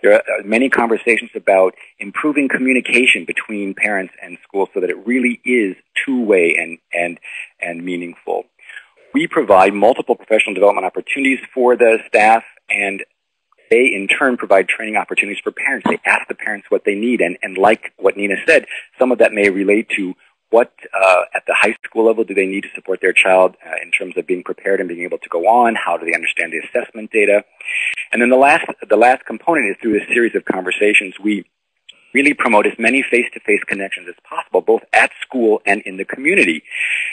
There are many conversations about improving communication between parents and schools so that it really is two-way and meaningful. We provide multiple professional development opportunities for the staff, and they in turn provide training opportunities for parents. They ask the parents what they need, and like what Nina said, some of that may relate to what at the high school level do they need to support their child in terms of being prepared and being able to go on. How do they understand the assessment data? And then the last component is through a series of conversations, we really promote as many face-to-face connections as possible, both at school and in the community.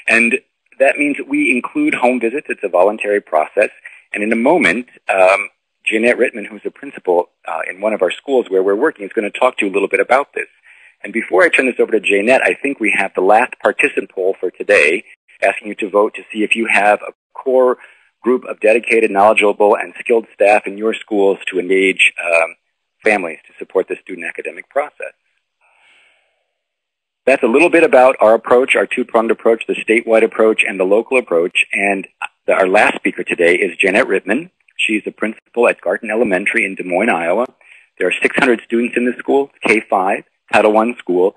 And that means that we include home visits. It's a voluntary process. And in a moment, Jeanette Rittman, who's a principal in one of our schools where we're working, is going to talk to you a little bit about this. And before I turn this over to Jeanette, I think we have the last participant poll for today, asking you to vote to see if you have a core group of dedicated, knowledgeable, and skilled staff in your schools to engage families to support the student academic process. That's a little bit about our approach, our two-pronged approach, the statewide approach and the local approach. And our last speaker today is Jeanette Rittman. She's the principal at Garton Elementary in Des Moines, Iowa. There are 600 students in the school, K-5, Title I school,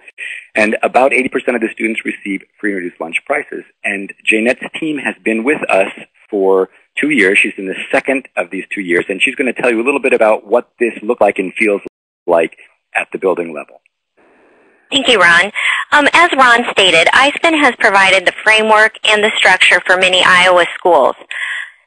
and about 80% of the students receive free and reduced lunch prices. And Jeanette's team has been with us for 2 years. She's in the second of these 2 years, and she's going to tell you a little bit about what this looks like and feels like at the building level. Thank you, Ron. As Ron stated, ISPEN has provided the framework and the structure for many Iowa schools.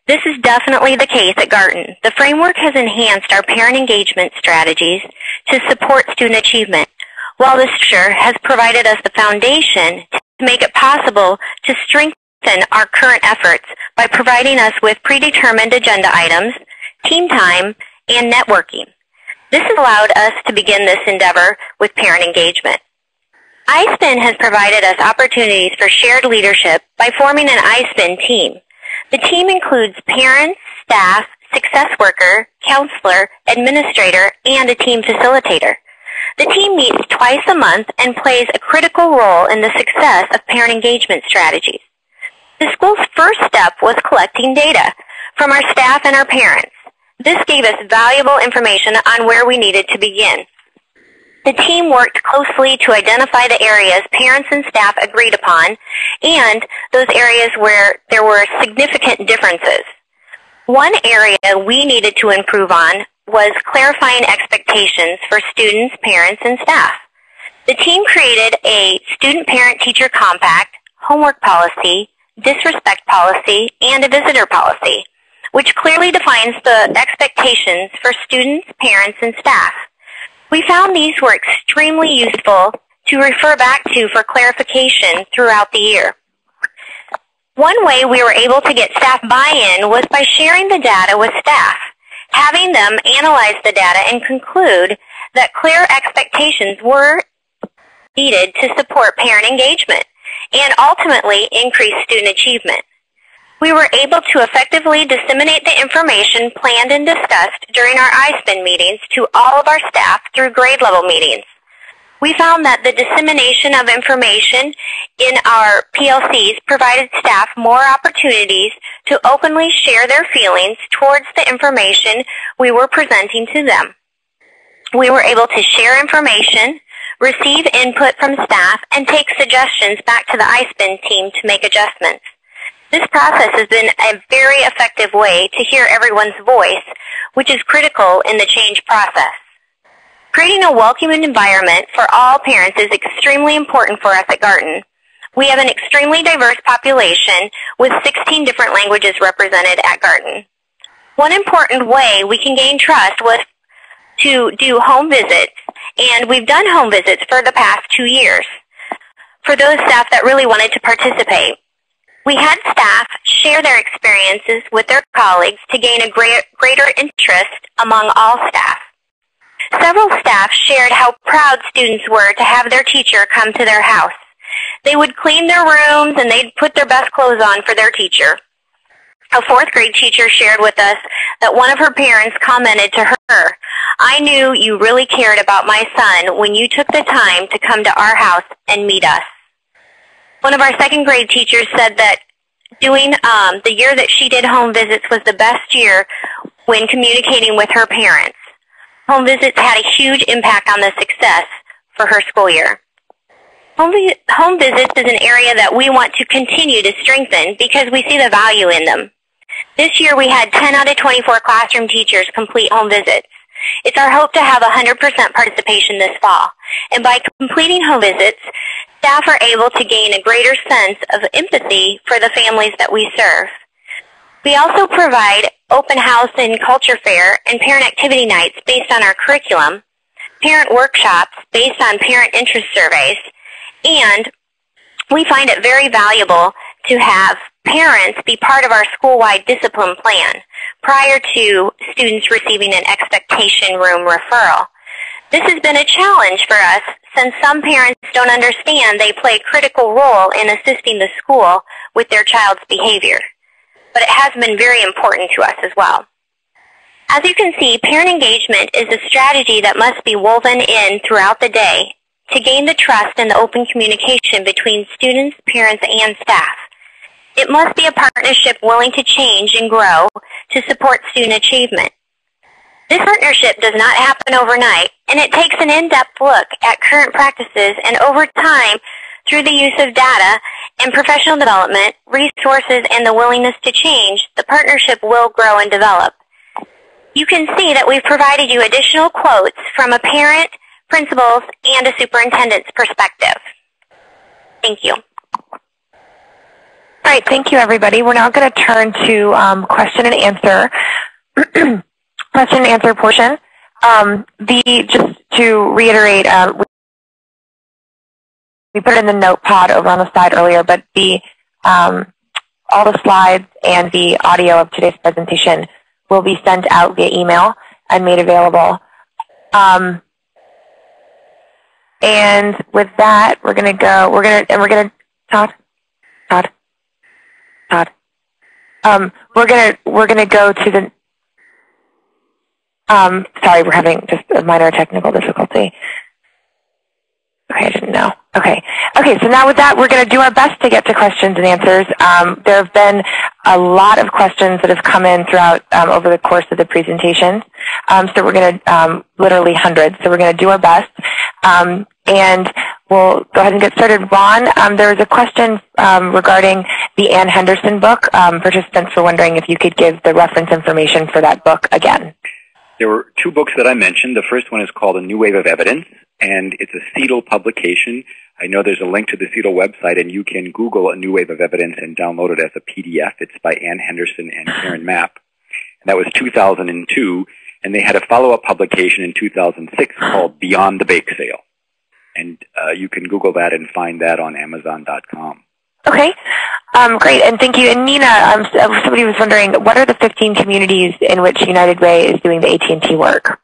This is definitely the case at Garton. The framework has enhanced our parent engagement strategies to support student achievement, while the structure has provided us the foundation to make it possible to strengthen our current efforts by providing us with predetermined agenda items, team time, and networking. This has allowed us to begin this endeavor with parent engagement. ISPEN has provided us opportunities for shared leadership by forming an ISPEN team. The team includes parents, staff, success worker, counselor, administrator, and a team facilitator. The team meets twice a month and plays a critical role in the success of parent engagement strategies. The school's first step was collecting data from our staff and our parents. This gave us valuable information on where we needed to begin. The team worked closely to identify the areas parents and staff agreed upon and those areas where there were significant differences. One area we needed to improve on was clarifying expectations for students, parents, and staff. The team created a student-parent-teacher compact, homework policy, disrespect policy, and a visitor policy, which clearly defines the expectations for students, parents, and staff. We found these were extremely useful to refer back to for clarification throughout the year. One way we were able to get staff buy-in was by sharing the data with staff, having them analyze the data and conclude that clear expectations were needed to support parent engagement and ultimately increase student achievement. We were able to effectively disseminate the information planned and discussed during our ISPEN meetings to all of our staff through grade level meetings. We found that the dissemination of information in our PLCs provided staff more opportunities to openly share their feelings towards the information we were presenting to them. We were able to share information, receive input from staff, and take suggestions back to the ISPEN team to make adjustments. This process has been a very effective way to hear everyone's voice, which is critical in the change process. Creating a welcoming environment for all parents is extremely important for us at Garton. We have an extremely diverse population with 16 different languages represented at Garton. One important way we can gain trust was to do home visits, and we've done home visits for the past 2 years for those staff that really wanted to participate. We had staff share their experiences with their colleagues to gain a greater interest among all staff. Several staff shared how proud students were to have their teacher come to their house. They would clean their rooms and they'd put their best clothes on for their teacher. A 4th grade teacher shared with us that one of her parents commented to her, "I knew you really cared about my son when you took the time to come to our house and meet us." One of our 2nd grade teachers said that doing the year that she did home visits was the best year when communicating with her parents. Home visits had a huge impact on the success for her school year. Home visits is an area that we want to continue to strengthen because we see the value in them. This year we had 10 out of 24 classroom teachers complete home visits. It's our hope to have 100% participation this fall. And by completing home visits, staff are able to gain a greater sense of empathy for the families that we serve. We also provide open house and culture fair and parent activity nights based on our curriculum, parent workshops based on parent interest surveys, and we find it very valuable to have parents be part of our school-wide discipline plan prior to students receiving an expectation room referral. This has been a challenge for us since some parents don't understand they play a critical role in assisting the school with their child's behavior. But it has been very important to us as well. As you can see, parent engagement is a strategy that must be woven in throughout the day to gain the trust and the open communication between students, parents, and staff. It must be a partnership willing to change and grow to support student achievement. This partnership does not happen overnight, and it takes an in-depth look at current practices, and over time, through the use of data and professional development, resources, and the willingness to change, the partnership will grow and develop. You can see that we've provided you additional quotes from a parent, principal's, and a superintendent's perspective. Thank you. All right, thank you, everybody. We're now going to turn to question and answer. Question and answer portion. Just to reiterate, we put it in the note pod over on the side earlier, but all the slides and the audio of today's presentation will be sent out via email and made available. And with that, we're going to go. We're going to Todd. We're going to go to the. Sorry, we're having just a minor technical difficulty. Okay, I didn't know. Okay, so now with that, we're going to do our best to get to questions and answers. There have been a lot of questions that have come in throughout over the course of the presentations. So we're going to, literally hundreds, so we're going to do our best. And we'll go ahead and get started. Ron, there was a question regarding the Ann Henderson book. Participants were wondering if you could give the reference information for that book again. There were two books that I mentioned. The first one is called A New Wave of Evidence, and it's a CETL publication. I know there's a link to the CETL website, and you can Google A New Wave of Evidence and download it as a PDF. It's by Ann Henderson and Karen Mapp. And that was 2002, and they had a follow-up publication in 2006 called Beyond the Bake Sale. And you can Google that and find that on Amazon.com. Okay, great, and thank you. And Nina, somebody was wondering, what are the 15 communities in which United Way is doing the AT&T work?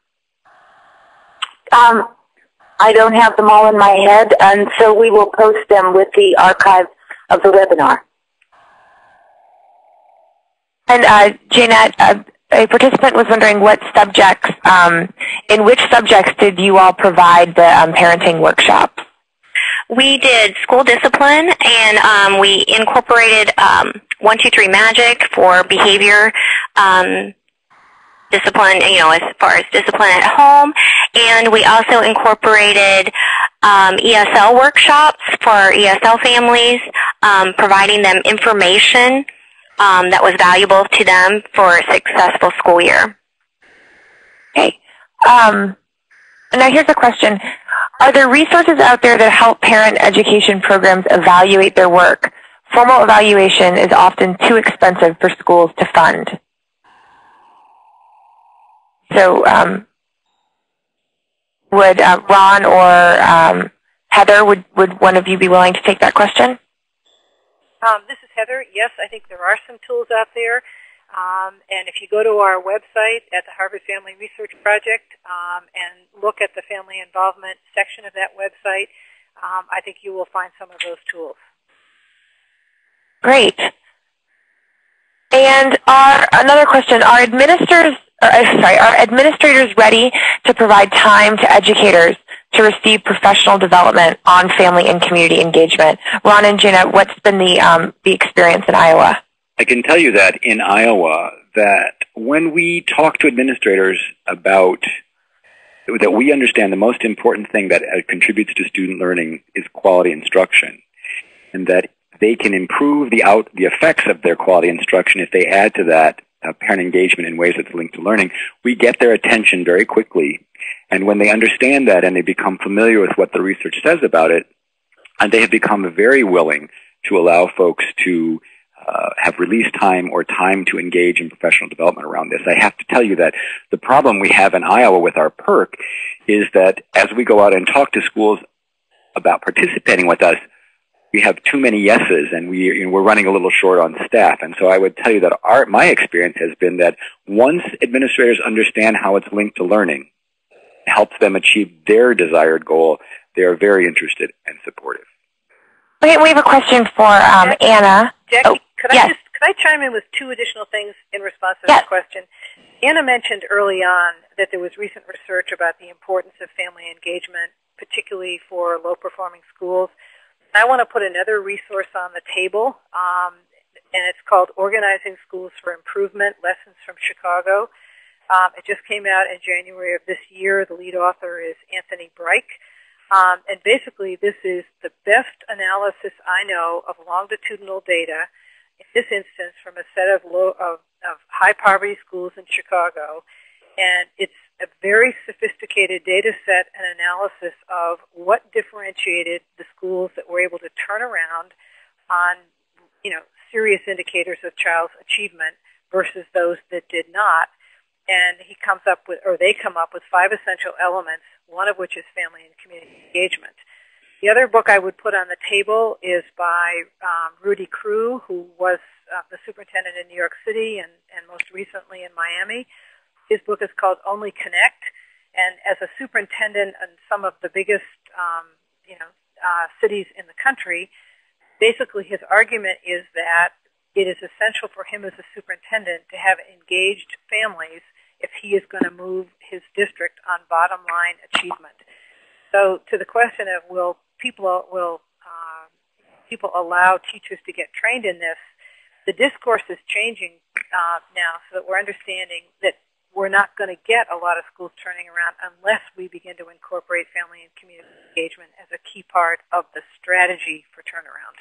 I don't have them all in my head, and so we will post them with the archive of the webinar. And Jeanette, a participant was wondering what subjects, in which subjects did you all provide the parenting workshop? We did school discipline, and we incorporated 1, 2, 3 Magic for behavior discipline, as far as discipline at home. And we also incorporated ESL workshops for ESL families, providing them information that was valuable to them for a successful school year. Okay. Now here's a question. Are there resources out there that help parent education programs evaluate their work? Formal evaluation is often too expensive for schools to fund. So would Ron or Heather, would one of you be willing to take that question? This is Heather. Yes, I think there are some tools out there. And if you go to our website at the Harvard Family Research Project and look at the family involvement section of that website, I think you will find some of those tools. Great. And another question, are administrators ready to provide time to educators to receive professional development on family and community engagement? Ron and Gina, what's been the experience in Iowa? I can tell you that in Iowa, that when we talk to administrators about that, we understand the most important thing that contributes to student learning is quality instruction, and that they can improve the effects of their quality instruction if they add to that parent engagement in ways that's linked to learning. We get their attention very quickly. And when they understand that and they become familiar with what the research says about it, and they have become very willing to allow folks to have release time or time to engage in professional development around this. I have to tell you that the problem we have in Iowa with our PERC is that as we go out and talk to schools about participating with us, we have too many yeses, and we're running a little short on staff. And so I would tell you that my experience has been that once administrators understand how it's linked to learning, it helps them achieve their desired goal, they are very interested and supportive. Okay, we have a question for Anna. Jackie, could I chime in with two additional things in response to that question? Anna mentioned early on that there was recent research about the importance of family engagement, particularly for low-performing schools. I want to put another resource on the table, and it's called Organizing Schools for Improvement, Lessons from Chicago. It just came out in January of this year. The lead author is Anthony Breich. And basically, this is the best analysis I know of longitudinal data, in this instance from a set of high-poverty schools in Chicago. And it's a very sophisticated data set and analysis of what differentiated the schools that were able to turn around on, serious indicators of child's achievement versus those that did not. And they come up with 5 essential elements, one of which is family and community engagement. The other book I would put on the table is by Rudy Crew, who was the superintendent in New York City and most recently in Miami. His book is called Only Connect, and as a superintendent in some of the biggest, cities in the country, basically his argument is that it is essential for him as a superintendent to have engaged families if he is going to move his district on bottom line achievement. So to the question of will people allow teachers to get trained in this, the discourse is changing now so that we're understanding that we're not going to get a lot of schools turning around unless we begin to incorporate family and community engagement as a key part of the strategy for turnaround.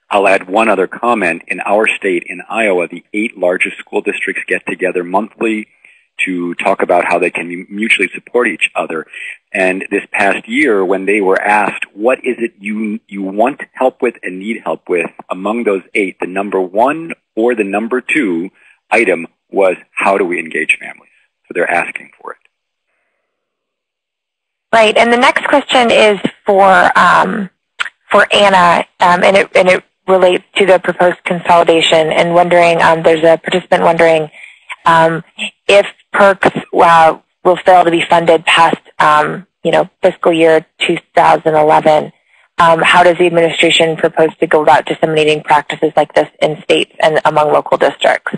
I'll add one other comment. In our state, in Iowa, the 8 largest school districts get together monthly to talk about how they can mutually support each other. And this past year, when they were asked, what is it you want help with and need help with, among those 8, the number 1 or the number 2 item was, how do we engage families? So they're asking for it. Right, and the next question is for Anna, and it relates to the proposed consolidation. And wondering, there's a participant wondering if PERCs will fail to be funded past fiscal year 2011. How does the administration propose to go about disseminating practices like this in states and among local districts?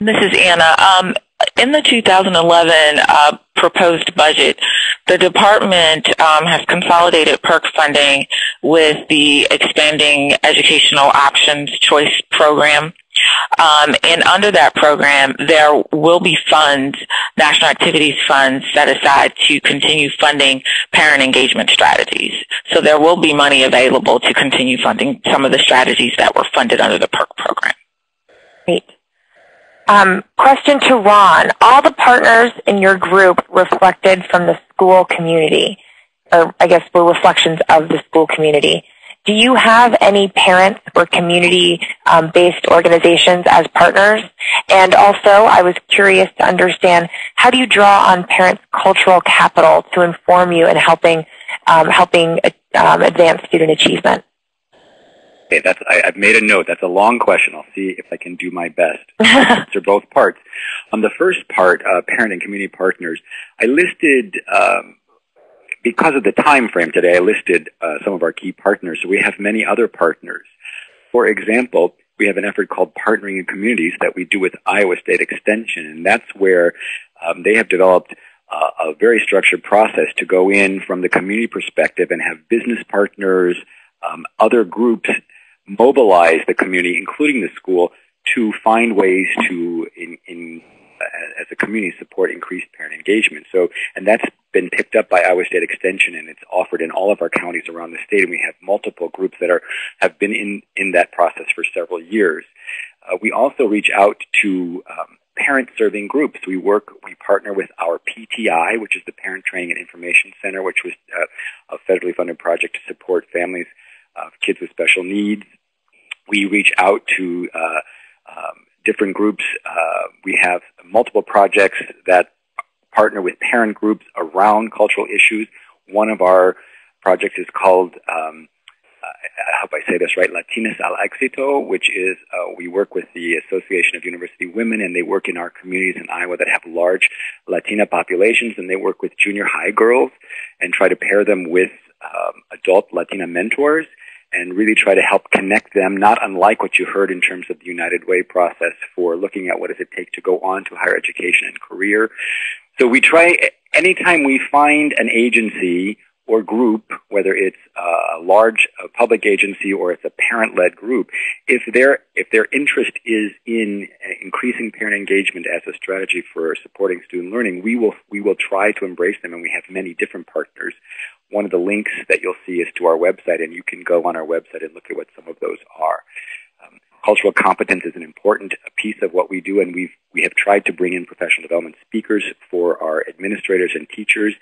This is Anna. In the 2011 proposed budget, the department has consolidated PERC funding with the Expanding Educational Options Choice Program. And under that program, there will be funds, national activities funds, set aside to continue funding parent engagement strategies. So there will be money available to continue funding some of the strategies that were funded under the PERC program. Great. Question to Ron. All the partners in your group reflected from the school community, or I guess were reflections of the school community. Do you have any parents or community-based organizations as partners? And also, I was curious to understand, how do you draw on parents' cultural capital to inform you in helping advance student achievement? Okay, I've made a note. That's a long question. I'll see if I can do my best to answer both parts. On the first part, parent and community partners, I listed, because of the time frame today, I listed some of our key partners. So we have many other partners. For example, we have an effort called Partnering in Communities that we do with Iowa State Extension, and that's where they have developed a very structured process to go in from the community perspective and have business partners, other groups mobilize the community, including the school, to find ways to as a community, support increased parent engagement. So, and that's been picked up by Iowa State Extension, and it's offered in all of our counties around the state, and we have multiple groups that have been in that process for several years. We also reach out to parent-serving groups. We partner with our PTI, which is the Parent Training and Information Center, which was a federally funded project to support families of kids with special needs. We reach out to different groups. We have multiple projects that partner with parent groups around cultural issues. One of our projects is called, I hope I say this right, Latinas al Éxito, which is we work with the Association of University Women, and they work in our communities in Iowa that have large Latina populations, and they work with junior high girls and try to pair them with adult Latina mentors and really try to help connect them, not unlike what you heard in terms of the United Way process for looking at what does it take to go on to higher education and career. So we try, anytime we find an agency or group, whether it's a large public agency or it's a parent-led group, if their interest is in increasing parent engagement as a strategy for supporting student learning, we will try to embrace them, and we have many different partners. One of the links that you'll see is to our website, and you can go on our website and look at what some of those are. Cultural competence is an important piece of what we do, and we have tried to bring in professional development speakers for our administrators and teachers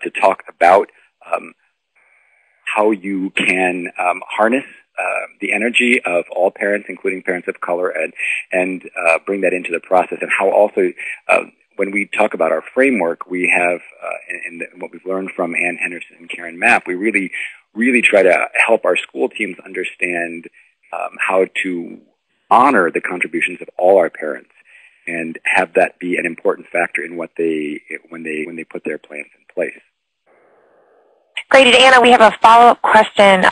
to talk about how you can harness the energy of all parents, including parents of color, and bring that into the process, and how also when we talk about our framework, we have, and what we've learned from Ann Henderson and Karen Mapp, we really try to help our school teams understand how to honor the contributions of all our parents and have that be an important factor in what when they put their plans in place. Great. And Anna, we have a follow-up question.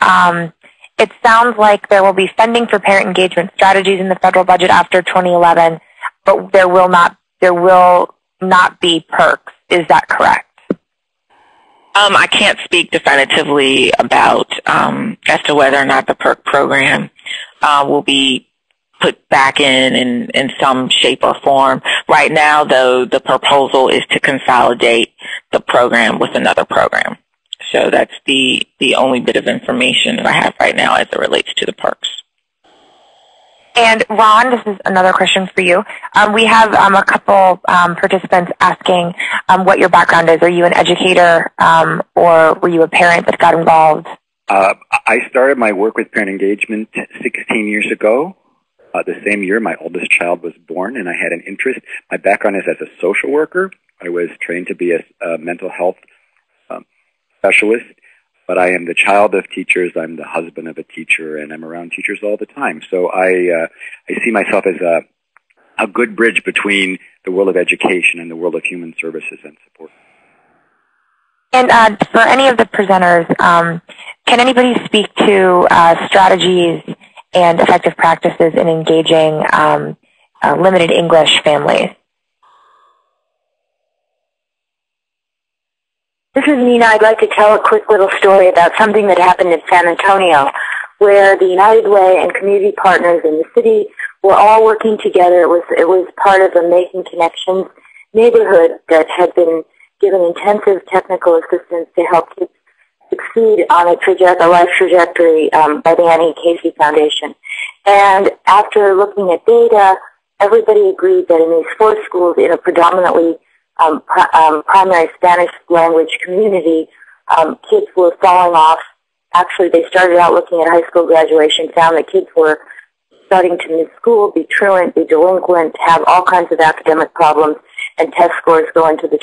It sounds like there will be funding for parent engagement strategies in the federal budget after 2011, but there will not be perks. Is that correct? I can't speak definitively about as to whether or not the PERK program will be put back in some shape or form. Right now, though, the proposal is to consolidate the program with another program. So that's the only bit of information that I have right now as it relates to the PERKs. And Ron, this is another question for you. We have a couple participants asking what your background is. Are you an educator or were you a parent that got involved? I started my work with parent engagement 16 years ago. The same year my oldest child was born, and I had an interest. My background is as a social worker. I was trained to be a mental health specialist. But I am the child of teachers, I'm the husband of a teacher, and I'm around teachers all the time. So I see myself as a good bridge between the world of education and the world of human services and support. And for any of the presenters, can anybody speak to strategies and effective practices in engaging limited English families? This is Nina. I'd like to tell a quick little story about something that happened in San Antonio, where the United Way and community partners in the city were all working together. It was part of the Making Connections neighborhood that had been given intensive technical assistance to help kids succeed on a life trajectory by the Annie Casey Foundation. And after looking at data, everybody agreed that in these 4 schools in a predominantly primary Spanish language community, kids were falling off. Actually, they started out looking at high school graduation, found that kids were starting to miss school, be truant, be delinquent, have all kinds of academic problems, and test scores went into the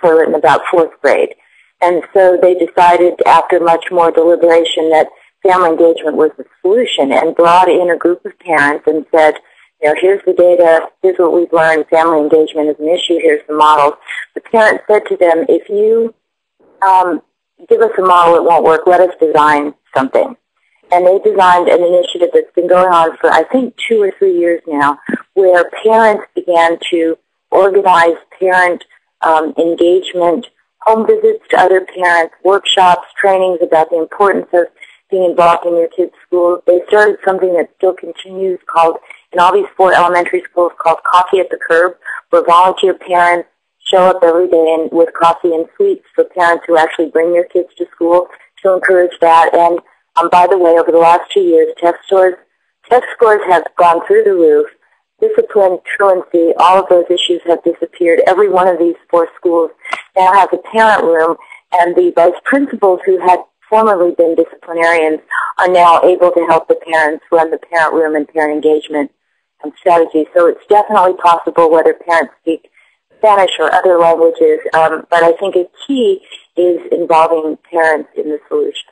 toilet in about 4th grade. And so they decided, after much more deliberation, that family engagement was the solution, and brought in a group of parents and said, here's the data, here's what we've learned, family engagement is an issue, here's the models. The parents said to them, if you give us a model, it won't work, let us design something. And they designed an initiative that's been going on for, I think, 2 or 3 years now, where parents began to organize parent engagement, home visits to other parents, workshops, trainings about the importance of being involved in your kids' school. They started something that still continues called in all these 4 elementary schools called Coffee at the Curb, where volunteer parents show up every day and with coffee and sweets for parents who actually bring their kids to school to encourage that. And by the way, over the last 2 years, test scores have gone through the roof. Discipline, truancy, all of those issues have disappeared. Every one of these 4 schools now has a parent room, and the vice principals who had formerly been disciplinarians are now able to help the parents run the parent room and parent engagement strategy. So it's definitely possible whether parents speak Spanish or other languages, but I think a key is involving parents in the solution.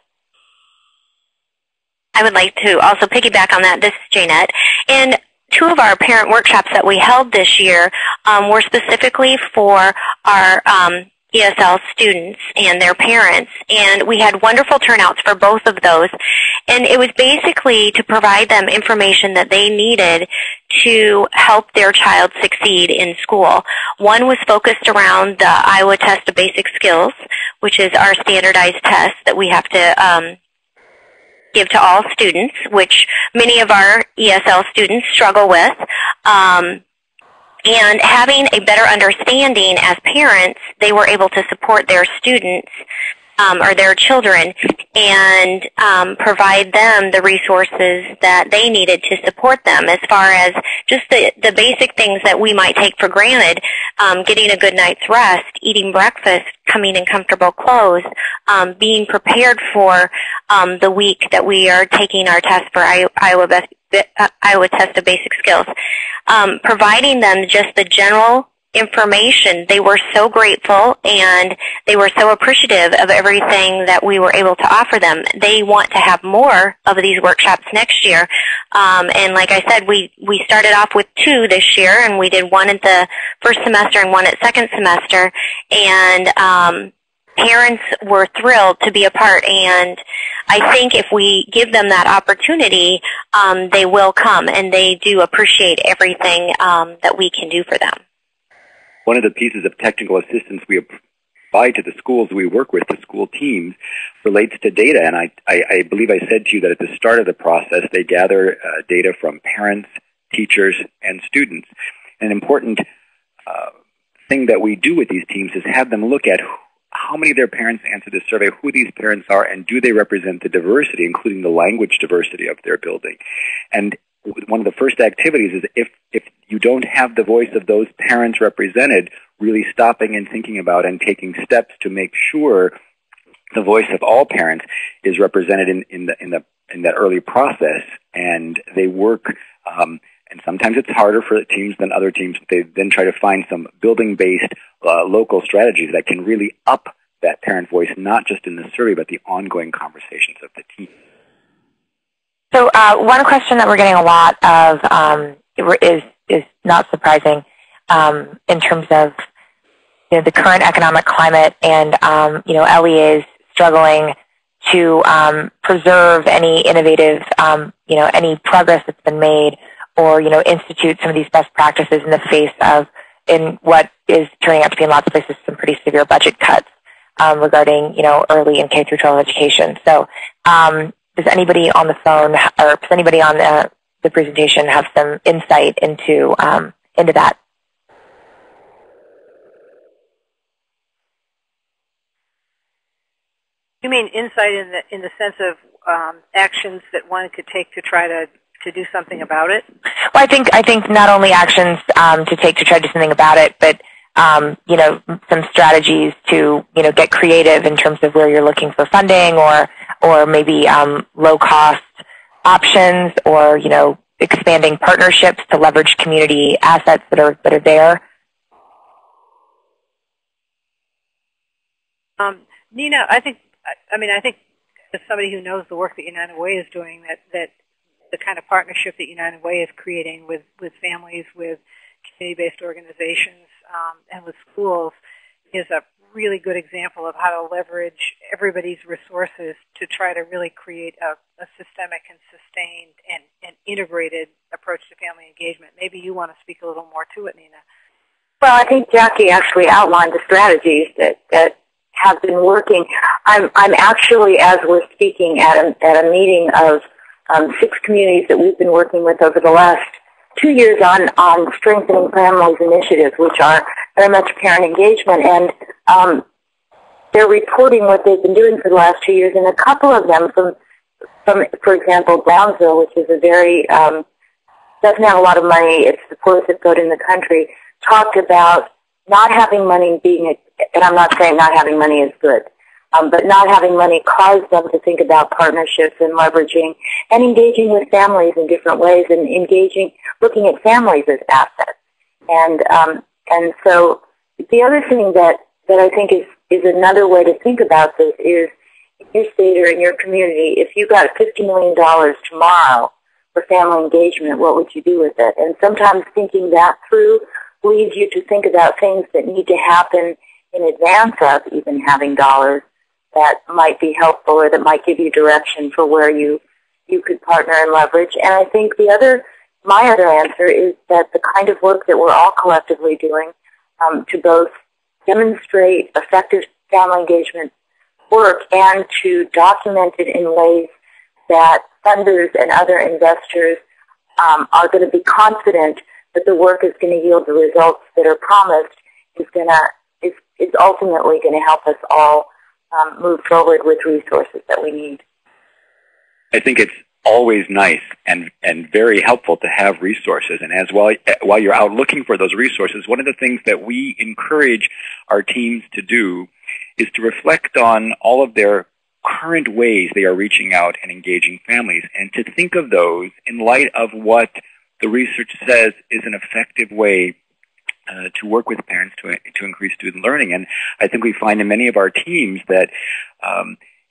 I would like to also piggyback on that. This is Janette. And 2 of our parent workshops that we held this year were specifically for our ESL students and their parents, and we had wonderful turnouts for both of those. And it was basically to provide them information that they needed to help their child succeed in school. One was focused around the Iowa Test of Basic Skills, which is our standardized test that we have to give to all students, which many of our ESL students struggle with. And having a better understanding as parents, they were able to support their students or their children and provide them the resources that they needed to support them as far as just the basic things that we might take for granted, getting a good night's rest, eating breakfast, coming in comfortable clothes, being prepared for the week that we are taking our test for Iowa Test of Basic Skills. Providing them just the general information. They were so grateful and they were so appreciative of everything that we were able to offer them. They want to have more of these workshops next year. And like I said, we started off with 2 this year, and we did 1 at the first semester and 1 at second semester. And parents were thrilled to be a part, and I think if we give them that opportunity, they will come, and they do appreciate everything that we can do for them. One of the pieces of technical assistance we provide to the schools we work with, the school teams, relates to data. And I believe I said to you that at the start of the process, they gather data from parents, teachers, and students. An important thing that we do with these teams is have them look at how many of their parents answer the survey, who these parents are, and do they represent the diversity, including the language diversity of their building. And one of the first activities is if you don't have the voice of those parents represented, really stopping and thinking about and taking steps to make sure the voice of all parents is represented in that early process. And they work, and sometimes it's harder for teams than other teams. They then try to find some building-based local strategies that can really up that parent voice, not just in the survey, but the ongoing conversations of the team. So one question that we're getting a lot of is not surprising in terms of the current economic climate and LEAs struggling to preserve any innovative any progress that's been made or institute some of these best practices in the face of in what is turning out to be in lots of places some pretty severe budget cuts regarding early and K through 12 education. So does anybody on the phone or does anybody on the presentation have some insight into that? You mean insight in the sense of actions that one could take to try to do something about it? Well, I think not only actions to take to try to do something about it, but some strategies to get creative in terms of where you're looking for funding or maybe low-cost options or, expanding partnerships to leverage community assets that are there? Nina, I think as somebody who knows the work that United Way is doing, that the kind of partnership that United Way is creating with families, with community-based organizations, and with schools is a really good example of how to leverage everybody's resources to try to really create a systemic and sustained and integrated approach to family engagement. Maybe you want to speak a little more to it, Nina. Well, I think Jackie actually outlined the strategies that have been working. I'm actually, as we're speaking, at a meeting of 6 communities that we've been working with over the last 2 years on strengthening families initiatives, which are very much parent engagement, and they're reporting what they've been doing for the last 2 years, and a couple of them from for example, Brownsville, which is a very, doesn't have a lot of money, it's the poorest zip code in the country, talked about not having money being, and I'm not saying not having money is good, but not having money caused them to think about partnerships and leveraging and engaging with families in different ways and looking at families as assets. And so the other thing that I think is another way to think about this is in your state or in your community, if you got $50 million tomorrow for family engagement, what would you do with it? And sometimes thinking that through leads you to think about things that need to happen in advance of even having dollars that might be helpful or that might give you direction for where you could partner and leverage. And I think my other answer is that the kind of work that we're all collectively doing to both demonstrate effective family engagement work and to document it in ways that funders and other investors are going to be confident that the work is going to yield the results that are promised is ultimately going to help us all move forward with resources that we need. I think it's always nice and very helpful to have resources. And as while you're out looking for those resources, one of the things that we encourage our teams to do is to reflect on all of their current ways they are reaching out and engaging families, and to think of those in light of what the research says is an effective way to work with parents to increase student learning. And I think we find in many of our teams that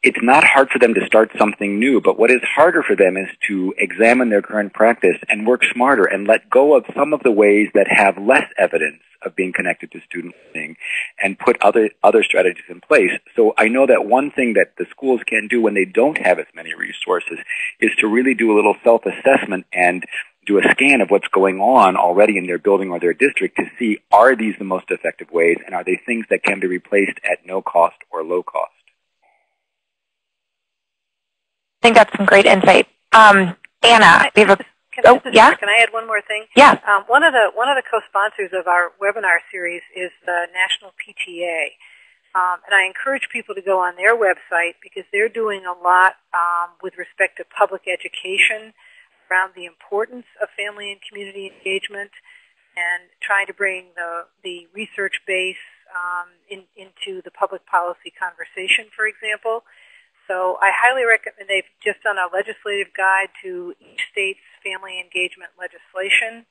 it's not hard for them to start something new, but what is harder for them is to examine their current practice and work smarter and let go of some of the ways that have less evidence of being connected to student learning and put other strategies in place. So I know that one thing that the schools can do when they don't have as many resources is to really do a little self-assessment and do a scan of what's going on already in their building or their district to see, are these the most effective ways, and are they things that can be replaced at no cost or low cost? I think that's some great insight. Anna, we have yeah? Can I add one more thing? Yeah. One of the co-sponsors of our webinar series is the National PTA. And I encourage people to go on their website because they're doing a lot with respect to public education around the importance of family and community engagement and trying to bring the research base into the public policy conversation, for example. So I highly recommend, they've just done a legislative guide to each state's family engagement legislation.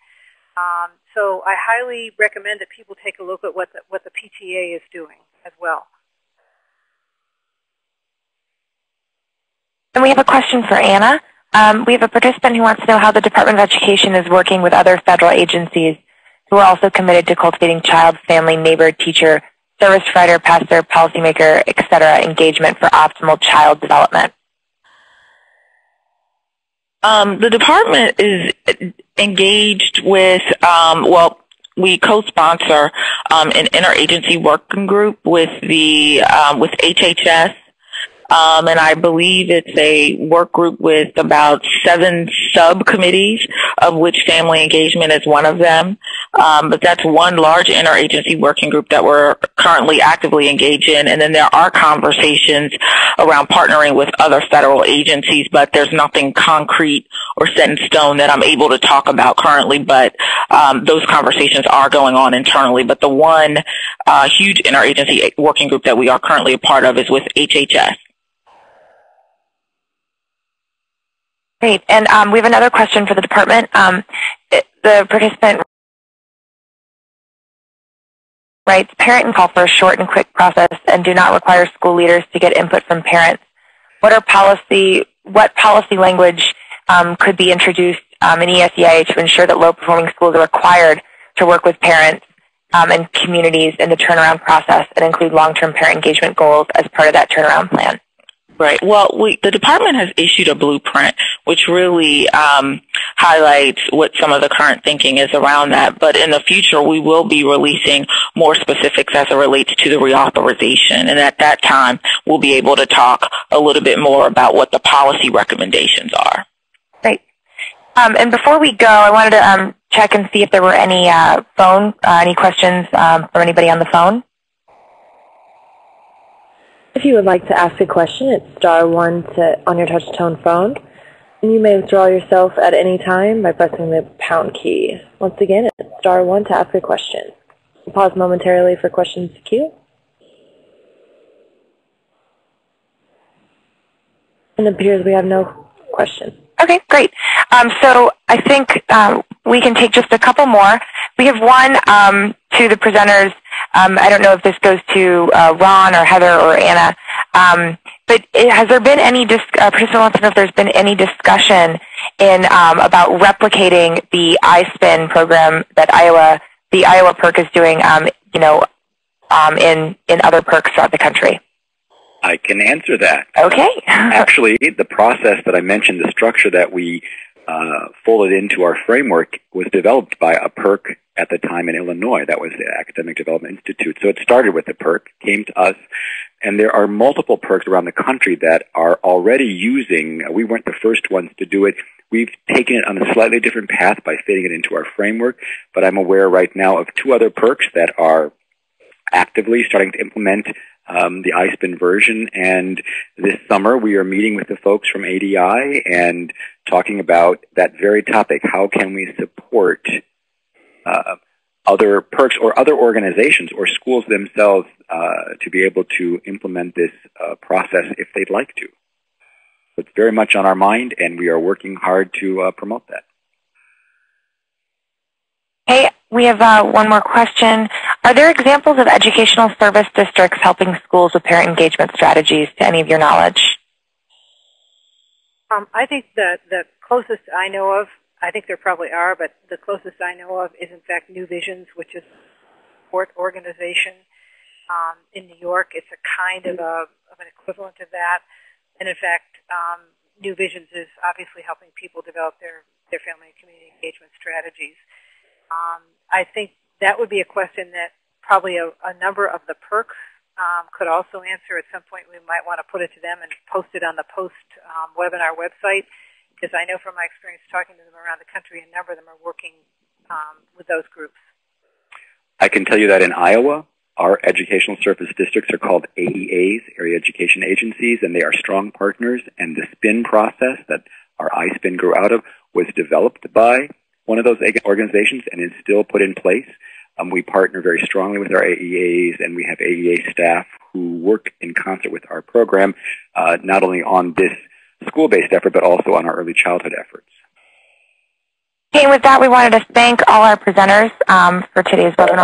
So I highly recommend that people take a look at what the PTA is doing as well. And we have a question for Anna. We have a participant who wants to know how the Department of Education is working with other federal agencies who are also committed to cultivating child, family, neighbor, teacher, service provider, pastor, policymaker, etc. engagement for optimal child development. The department is engaged with, we co-sponsor an interagency working group with with HHS, and I believe it's a work group with about 7 subcommittees, of which family engagement is one of them. But that's one large interagency working group that we're currently actively engaged in. And then there are conversations around partnering with other federal agencies, but there's nothing concrete or set in stone that I'm able to talk about currently. But those conversations are going on internally. But the one huge interagency working group that we are currently a part of is with HHS. Great. And we have another question for the department. The participant writes, parent and call for a short and quick process and do not require school leaders to get input from parents. What policy language could be introduced in ESEIA to ensure that low-performing schools are required to work with parents and communities in the turnaround process and include long-term parent engagement goals as part of that turnaround plan? Right. Well, the department has issued a blueprint, which really highlights what some of the current thinking is around that. But in the future, we will be releasing more specifics as it relates to the reauthorization. And at that time, we'll be able to talk a little bit more about what the policy recommendations are. Great. And before we go, I wanted to check and see if there were any any questions from anybody on the phone. If you would like to ask a question, it's *1 on your touch-tone phone. And you may withdraw yourself at any time by pressing the # key. Once again, it's *1 to ask a question. We'll pause momentarily for questions to queue. And it appears we have no questions. Okay, great. So I think we can take just a couple more. We have one to the presenters. I don't know if this goes to Ron or Heather or Anna, but has there been any, Participant wants to know if there's been any discussion in about replicating the iSpin program that the Iowa PERC is doing, in other PERCs throughout the country? I can answer that. Okay. Actually, the process that I mentioned, the structure that we folded into our framework, was developed by a PERC at the time in Illinois. That was the Academic Development Institute. So it started with the PERC, came to us, and there are multiple PERCs around the country that are already using, we weren't the first ones to do it. We've taken it on a slightly different path by fitting it into our framework, but I'm aware right now of 2 other PERCs that are actively starting to implement the iSpin version, and this summer we are meeting with the folks from ADI and talking about that very topic. How can we support other PERCs or other organizations or schools themselves to be able to implement this process if they'd like to? It's very much on our mind, and we are working hard to promote that. Hey, we have one more question. Are there examples of educational service districts helping schools with parent engagement strategies, to any of your knowledge? I think the closest I know of, I think there probably are, but the closest I know of is in fact New Visions, which is a support organization in New York. It's a kind of an equivalent of that. And in fact, New Visions is obviously helping people develop their family and community engagement strategies. I think that would be a question that probably a number of the PERCs could also answer at some point. We might want to put it to them and post it on the post-webinar website, because I know from my experience talking to them around the country, a number of them are working with those groups. I can tell you that in Iowa, our educational service districts are called AEAs, Area Education Agencies, and they are strong partners. And the SPIN process that our iSpin grew out of was developed by one of those organizations and is still put in place. We partner very strongly with our AEAs, and we have AEA staff who work in concert with our program, not only on this school-based effort, but also on our early childhood efforts. Okay, with that, we wanted to thank all our presenters for today's webinar.